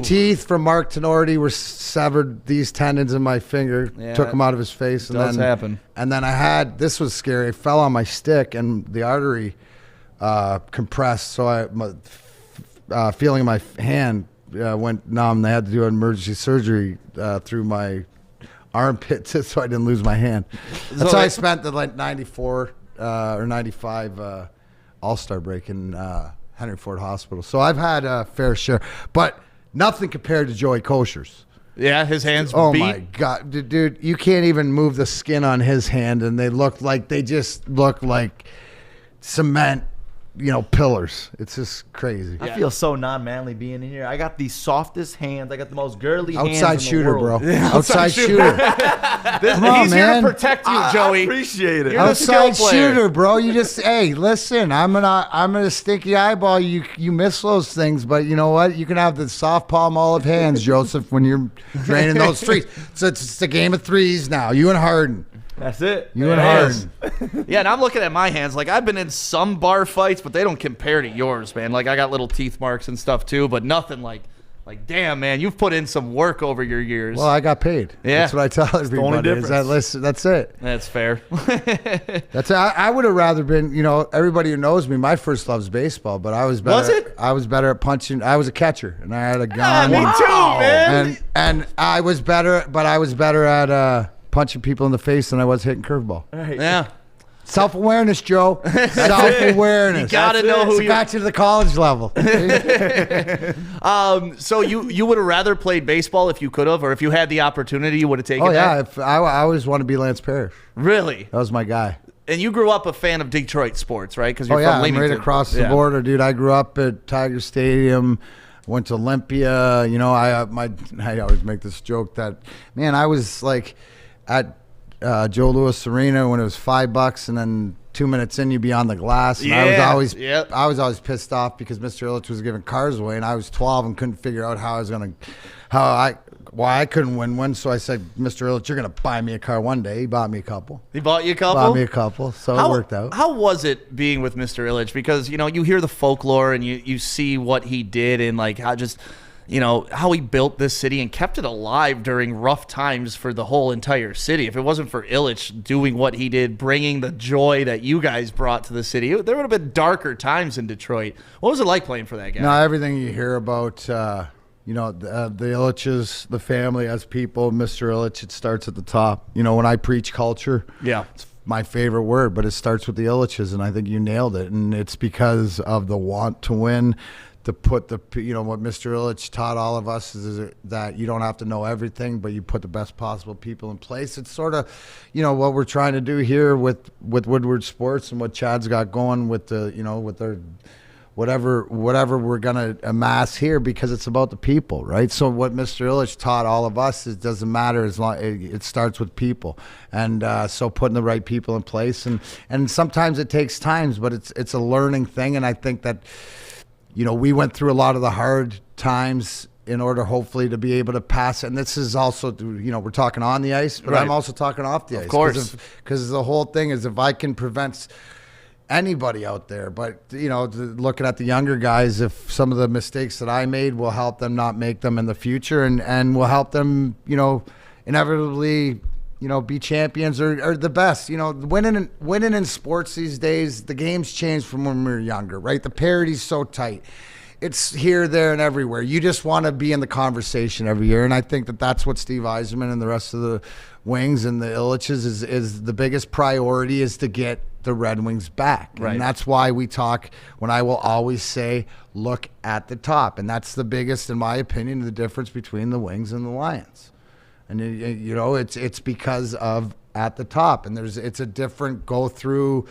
teeth from Mark Tenorti were severed. These tendons in my finger took them out of his face. And does then happen. And then I had, this was scary. I fell on my stick and the artery compressed, so feeling in my hand went numb. They had to do an emergency surgery through my armpit so I didn't lose my hand. That's how I spent the 94 or 95 All-Star break in Henry Ford Hospital. So I've had a fair share, but nothing compared to Joey Kosher's. Yeah, his hands beat. Oh my God, dude, you can't even move the skin on his hand, and they just look like cement. pillars. It's just crazy. I feel so non-manly being in here. I got the softest hands. I got the most girly hands Outside in shooter, the world. bro. Outside shooter. Come on, He's man. here to protect you, Joey. I appreciate it. You're the skill Outside player. shooter, bro. You just listen. I'm a stinky eyeball. You miss those things, but you know what? You can have the soft palm olive hands, Joseph, when you're draining those threes. So it's a game of threes now. You and Harden. That's it. You and Harden. Yeah, and I'm looking at my hands. Like, I've been in some bar fights, but they don't compare to yours, man. Like, I got little teeth marks and stuff, too, but nothing like, damn, man, you've put in some work over your years. Well, I got paid. Yeah. That's what I tell everybody. difference. That's it. That's fair. I would have rather been, everybody who knows me, my first love's baseball, but I was better. Was it? I was better at punching. I was a catcher, and I had a gun. Me too, man. And I was better at punching people in the face than I was hitting curveball. Yeah. Self-awareness, Joe. Self-awareness. You gotta know who you got you to the college level. So you would have rather played baseball if you could have, or if you had the opportunity, you would have taken Oh yeah, that? if I always want to be Lance Parrish. Really? That was my guy. And you grew up a fan of Detroit sports, right? Because you're Oh yeah, from I'm Leamington. right across the Yeah. border, dude. I grew up at Tiger Stadium, went to Olympia. I always make this joke that, man, I was like at Joe Louis Arena when it was $5, and then 2 minutes in, you'd be on the glass. And I was always pissed off because Mr. Ilitch was giving cars away, and I was 12 and couldn't figure out why I couldn't win one. So I said, Mr. Ilitch, you're gonna buy me a car one day. He bought me a couple. He bought you a couple? Bought me a couple, so it worked out. How was it being with Mr. Ilitch? Because, you hear the folklore and you see what he did and like how he built this city and kept it alive during rough times for the whole entire city. If it wasn't for Ilitch doing what he did, bringing the joy that you guys brought to the city, there would have been darker times in Detroit. What was it like playing for that guy? No, everything you hear about, the Ilitches, the family as people, Mr. Ilitch, it starts at the top. When I preach culture, Yeah. it's my favorite word, but it starts with the Ilitches, and I think you nailed it. And it's because of the want to win, to put what Mr. Ilitch taught all of us is that you don't have to know everything, but you put the best possible people in place. It's sort of, what we're trying to do here with Woodward Sports and what Chad's got going with with their whatever we're gonna amass here, because it's about the people, right? So what Mr. Ilitch taught all of us is it doesn't matter as long it starts with people, and so putting the right people in place, and sometimes it takes times, but it's a learning thing, and I think that. We went through a lot of the hard times in order, hopefully, to be able to pass. And this is also, we're talking on the ice, but Right. I'm also talking off the ice. Of course. Because the whole thing is if I can prevent anybody out there, but, looking at the younger guys, if some of the mistakes that I made will help them not make them in the future and will help them, inevitably be champions or the best. Winning in sports these days, the game's changed from when we were younger, right? The parity's so tight. It's here, there, and everywhere. You just want to be in the conversation every year, and I think that that's what Steve Yzerman and the rest of the Wings and the Ilitches is the biggest priority is to get the Red Wings back. Right. And that's why we talk, when I will always say, look at the top. And that's the biggest, in my opinion, the difference between the Wings and the Lions. And it's because of at the top, and it's a different go through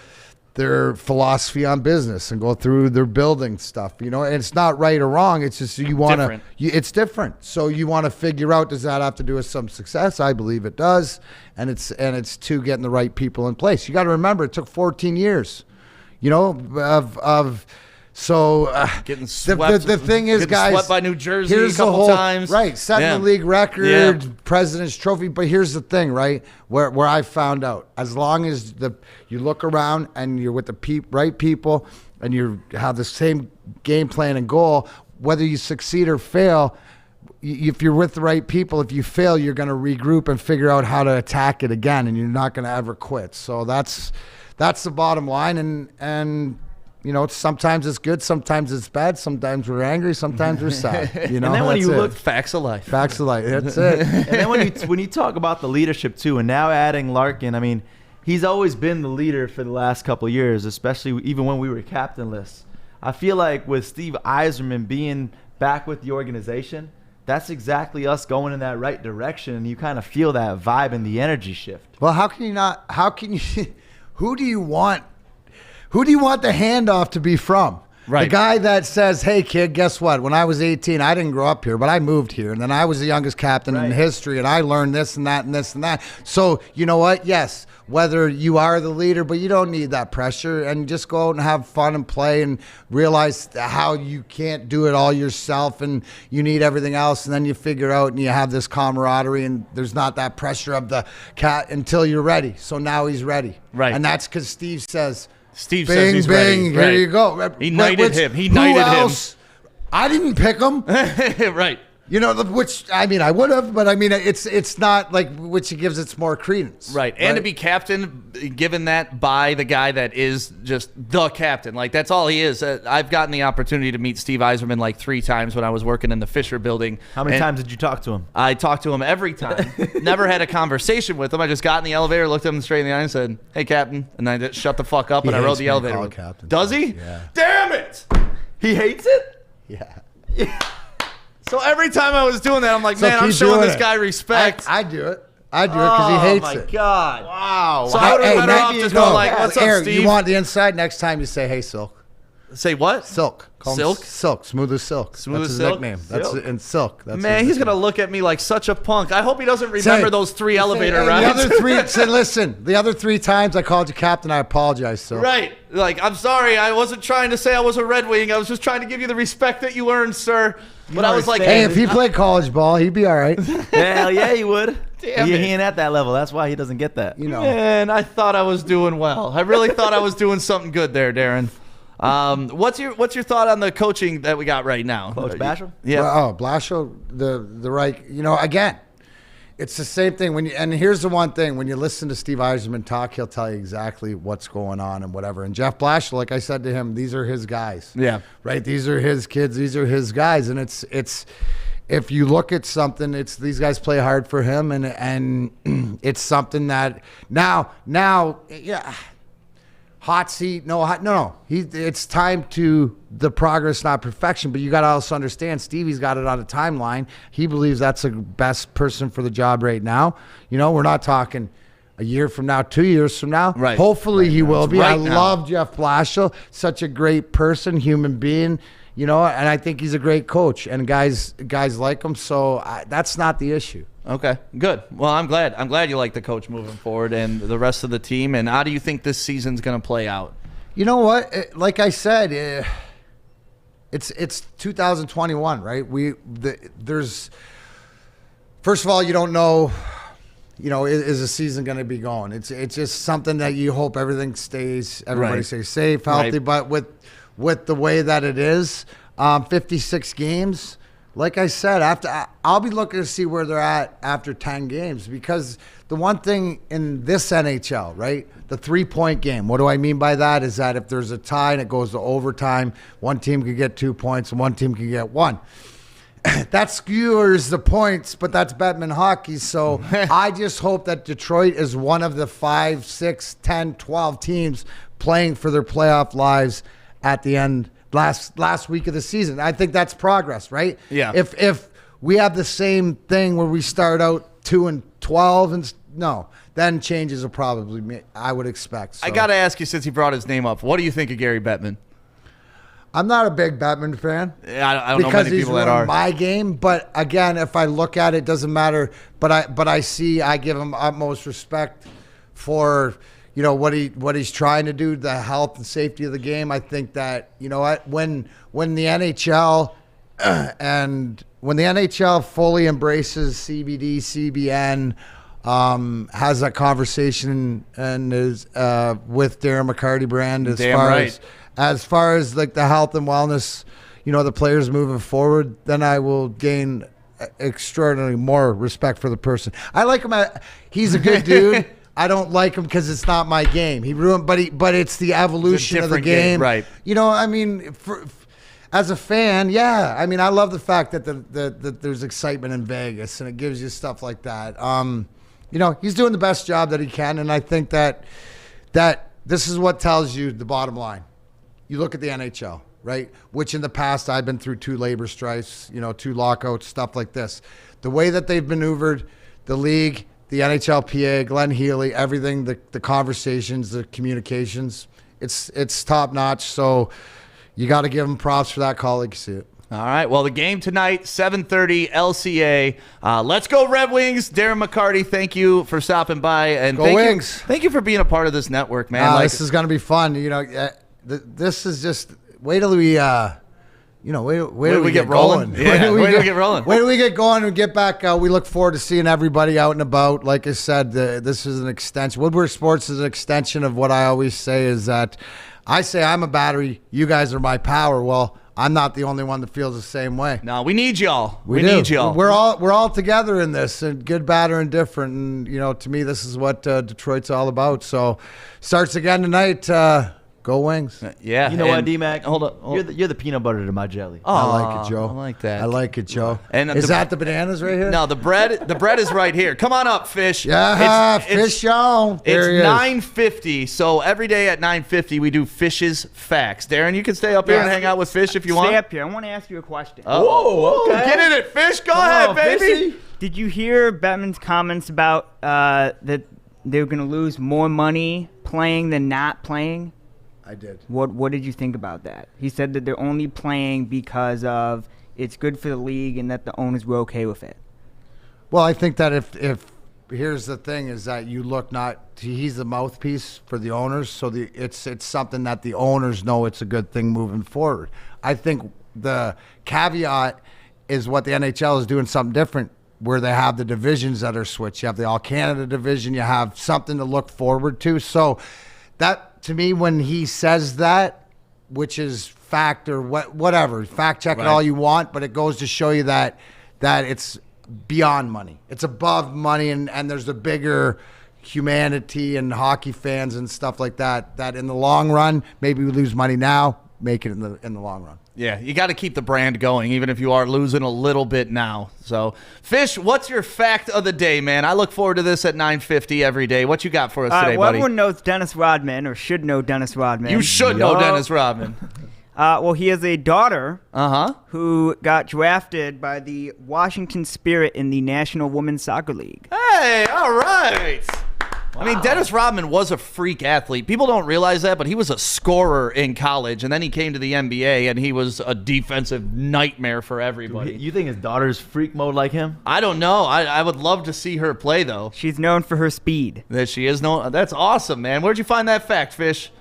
their philosophy on business and go through their building stuff. And it's not right or wrong. It's just you want to. It's different. So you want to figure out, does that have to do with some success? I believe it does, and it's to getting the right people in place. You got to remember, it took 14 years. So getting swept. The thing is, guys, swept by New Jersey here's a couple the whole, times. Right, setting the league record, President's Trophy. But here's the thing, right? Where I found out, as long as you look around and you're with the right people and you have the same game plan and goal, whether you succeed or fail, if you're with the right people, if you fail, you're going to regroup and figure out how to attack it again, and you're not going to ever quit. So that's the bottom line, and. Sometimes it's good, sometimes it's bad, sometimes we're angry, sometimes we're sad. And then when you look, facts of life. Facts of life. That's it. And then when you talk about the leadership too, and now adding Larkin, I mean, he's always been the leader for the last couple of years, especially even when we were captainless. I feel like with Steve Yzerman being back with the organization, that's exactly us going in that right direction, and you kind of feel that vibe and the energy shift. Well, how can you? Who do you want? Who do you want the handoff to be from? Right. The guy that says, hey, kid, guess what? When I was 18, I didn't grow up here, but I moved here. And then I was the youngest captain in history, and I learned this and that and this and that. So, you know what? Yes, whether you are the leader, but you don't need that pressure. And just go out and have fun and play and realize how you can't do it all yourself and you need everything else. And then you figure out and you have this camaraderie, and there's not that pressure of the cat until you're ready. So now he's ready. Right. And that's because Steve says, Steve bing, says he's bing, ready. here Right. you go. He knighted him. He knighted else? I didn't pick him. Right. You know, which, I mean, I would have, but I mean, it's not like, which gives it more credence. Right. And to be captain, given that by the guy that is just the captain. Like, that's all he is. I've gotten the opportunity to meet Steve Yzerman like 3 times when I was working in the Fisher building. How many times did you talk to him? I talked to him every time. Never had a conversation with him. I just got in the elevator, looked him straight in the eye and said, hey, captain. And then I just shut the fuck up and I rode the elevator. With him. Does he? Yeah. Damn it. He hates it? Yeah. So every time I was doing that, I'm like, So man, I'm keep showing doing this it. guy respect. I do it. I do it because he hates Oh, my it. God. Wow. So I would have been better off maybe just you going go, like, what's up, Eric, Steve? you want the inside? Next time you say, hey, Silk. Say what? Silk. Call him Silk? Silk. Smooth as Silk. Smooth That's as his Silk? nickname. Silk? That's in Silk. That's Man, his he's going to nickname. look at me like such a punk. I hope he doesn't remember those 3 elevator Hey, rides. The other 3, say, listen, the other 3 times I called you captain, I apologize, Silk. Right. Like, I'm sorry. I wasn't trying to say I was a Red Wing. I was just trying to give you the respect that you earned, sir. But I was like, Hey, if he played college ball, he'd be all right. Hell yeah, he would. Damn he it. ain't at that level. That's why he doesn't get that. You know. Man, I thought I was doing well. I really thought I was doing something good there, Darren. What's your thought on the coaching that we got right now? Coach Basham? Yeah. Well, Blashill, the right, you know, again, it's the same thing when you, and here's the one thing, when you listen to Steve Yzerman talk, he'll tell you exactly what's going on and whatever. And Jeff Blashill, like I said to him, these are his guys. Yeah. Right? These are his kids. These are his guys. And it's if you look at something, it's these guys play hard for him, and it's something that now, yeah. Hot seat, no. It's time to the progress, not perfection. But you got to also understand, Stevie's got it on a timeline. He believes that's the best person for the job right now. You know, we're not talking a year from now, 2 years from now. Right. Hopefully he will be. Right I now. love Jeff Blashill, such a great person, human being. You know, and I think he's a great coach, and guys like him. So that's not the issue. Okay, good. Well, I'm glad. I'm glad you like the coach moving forward and the rest of the team. And how do you think this season's going to play out? You know what? Like I said, it's 2021, right? There's first of all, you don't know. You know, is the season going to be going? It's just something that you hope everybody Right. stays safe, healthy. Right. But with the way that it is, 56 games. Like I said, I'll be looking to see where they're at after 10 games, because the one thing in this NHL, right, the 3-point game, what do I mean by that is that if there's a tie and it goes to overtime, one team could get 2 points and one team could get 1. That skewers the points, but that's Bettman hockey. So I just hope that Detroit is one of the 5, 6, 10, 12 teams playing for their playoff lives at the end. Last week of the season. I think that's progress, right? Yeah. If we have the same thing where we start out 2-12 and then changes will probably I would expect. So. I got to ask you, since he brought his name up, what do you think of Gary Bettman? I'm not a big Bettman fan. I don't know because many he's people that ruined are. my game, but again, if I look at it, doesn't matter. But I give him utmost respect for. You know what he's trying to do, the health and safety of the game. I think that, you know what, when the NHL when the NHL fully embraces CBD, CBN, has that conversation and is with Darren McCarty brand as far as like the health and wellness, you know, the players moving forward, then I will gain extraordinarily more respect for the person. I like him. He's a good dude. I don't like him because it's not my game. He ruined, but it's the evolution of the different game, game. right? You know, I mean, as a fan, yeah. I mean, I love the fact that that there's excitement in Vegas and it gives you stuff like that. You know, he's doing the best job that he can, and I think that this is what tells you the bottom line. You look at the NHL, right? Which in the past I've been through 2 labor strikes, you know, 2 lockouts, stuff like this. The way that they've maneuvered the league, the NHLPA, Glenn Healy, everything, the conversations, the communications, it's top notch. So you got to give him props for that call, like you see it. All right. Well, the game tonight, 7:30 LCA. Let's go Red Wings. Darren McCarty, thank you for stopping by, and Go Wings. Thank you for being a part of this network, man. This is gonna be fun. You know, this is just wait till we. Wait till we get rolling. Yeah, wait till we get rolling. Wait till we get going and get back. We look forward to seeing everybody out and about. Like I said, this is an extension. Woodward Sports is an extension of what I always say is that I say I'm a battery. You guys are my power. Well, I'm not the only one that feels the same way. No, we need y'all. We do. need y'all. We're all together in this, and good, bad, or indifferent. And to me, this is what Detroit's all about. So, starts again tonight. Go Wings. Yeah. You know what, D-Mac? Hold up. You're the peanut butter to my jelly. Oh, I like it, Joe. I like that. I like it, Joe. And is that the bananas right here? No, the bread is right here. Come on up, Fish. Yeah, Fish on. It's 9:50. So every day at 9:50 we do Fish's Facts. Darren, you can stay up here and hang out with Fish if you want. Stay up here. I want to ask you a question. Whoa, okay. Get in it, Fish. Go ahead, baby. Fishy. Did you hear Bettman's comments about that they were going to lose more money playing than not playing? I did. What did you think about that? He said that they're only playing because of it's good for the league and that the owners were okay with it. Well, I think that if here's the thing is that you look he's the mouthpiece for the owners, so it's something that the owners know it's a good thing moving forward. I think the caveat is what the NHL is doing something different, where they have the divisions that are switched. You have the All Canada division. You have something to look forward to. So that, to me, when he says that, which is fact or whatever, fact check it all you want, but it goes to show you that it's beyond money. It's above money, and there's a bigger humanity and hockey fans and stuff like that, that in the long run, maybe we lose money now, make it in the long run. Yeah, you got to keep the brand going, even if you are losing a little bit now. So, Fish, what's your fact of the day, man? I look forward to this at 9:50 every day. What you got for us today, buddy? Everyone knows Dennis Rodman, or should know Dennis Rodman. You should know Dennis Rodman. Well, he has a daughter who got drafted by the Washington Spirit in the National Women's Soccer League. Hey, all right. Wow. I mean, Dennis Rodman was a freak athlete. People don't realize that, but he was a scorer in college, and then he came to the NBA, and he was a defensive nightmare for everybody. You think his daughter's freak mode like him? I don't know. I would love to see her play, though. She's known for her speed. That she is known. That's awesome, man. Where'd you find that fact, Fish?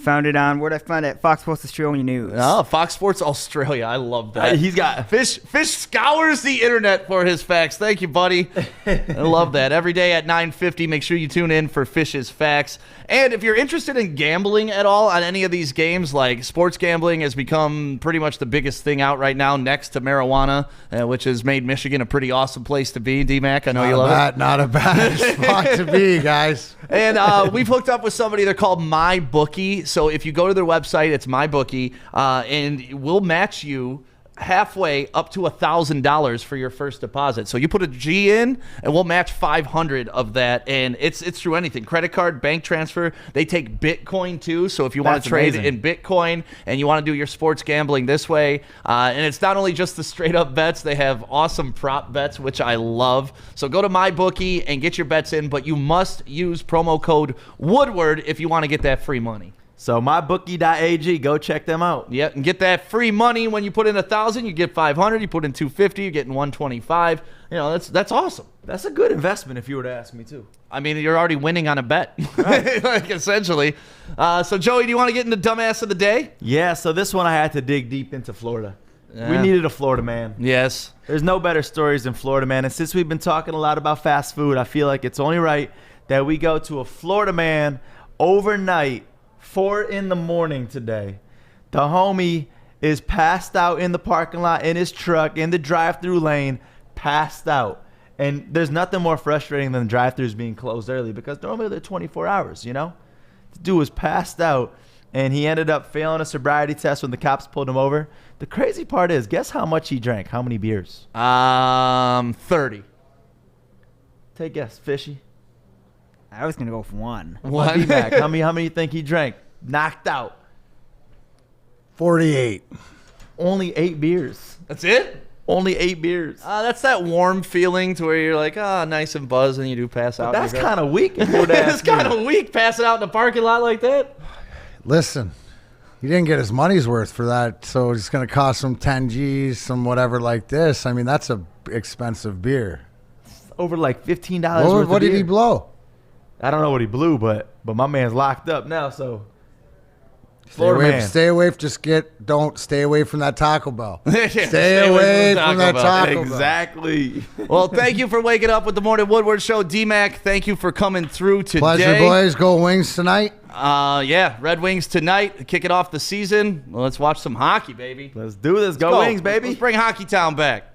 Found it on, where'd I find it? Fox Sports Australia News. Oh, Fox Sports Australia. I love that. He's got Fish scours the internet for his facts. Thank you, buddy. I love that. Every day at 9:50, make sure you tune in for Fish's Facts. And if you're interested in gambling at all on any of these games, like sports gambling has become pretty much the biggest thing out right now, next to marijuana, which has made Michigan a pretty awesome place to be. D-Mac, I know you love it. Not a bad spot to be, guys. And we've hooked up with somebody. They're called MyBookie. So if you go to their website, it's MyBookie, and we'll match you halfway up to $1,000 for your first deposit. So you put a G in, and we'll match 500 of that. And it's through anything: credit card, bank transfer. They take Bitcoin too. So if you want to trade in Bitcoin and you want to do your sports gambling this way, and it's not only just the straight up bets. They have awesome prop bets, which I love. So go to MyBookie and get your bets in, but you must use promo code Woodward if you want to get that free money. So mybookie.ag, go check them out. Yeah, and get that free money. When you put in 1,000, you get 500. You put in 250, you're getting 125. You know, that's awesome. That's a good investment if you were to ask me too. I mean, you're already winning on a bet, right. Like essentially. So Joey, do you want to get into dumbass of the day? Yeah. So this one I had to dig deep into Florida. Yeah. We needed a Florida man. Yes. There's no better stories than Florida man. And since we've been talking a lot about fast food, I feel like it's only right that we go to a Florida man overnight. 4 a.m. today. The homie is passed out in the parking lot in his truck in the drive-through lane, passed out. And there's nothing more frustrating than drive-thrus being closed early because normally they're 24 hours, you know? The dude was passed out, and he ended up failing a sobriety test when the cops pulled him over. The crazy part is, guess how much he drank? How many beers? 30. Take a guess, Fishy. I was gonna go for one. One. Back. How many you think he drank? Knocked out. 48. Only 8 beers. That's it? Only 8 beers. That's that warm feeling to where you're like, nice and buzzed, and you do pass out. That's kind of weak. It's kind of weak passing out in the parking lot like that. Listen, he didn't get his money's worth for that, so it's going to cost him 10 G's, some whatever like this. I mean, that's a expensive beer. Over like $15 worth. What did he blow? I don't know what he blew, but my man's locked up now, so. Florida man. Stay away from that Taco Bell. Stay Stay away from that Taco Bell. Exactly. Well, thank you for waking up with the Morning Woodward Show. D-Mac, thank you for coming through today. Pleasure, boys. Go Wings tonight. Yeah, Red Wings tonight, kicking off the season. Well, let's watch some hockey, baby. Let's do this. Go Wings, baby. Let's bring Hockey Town back.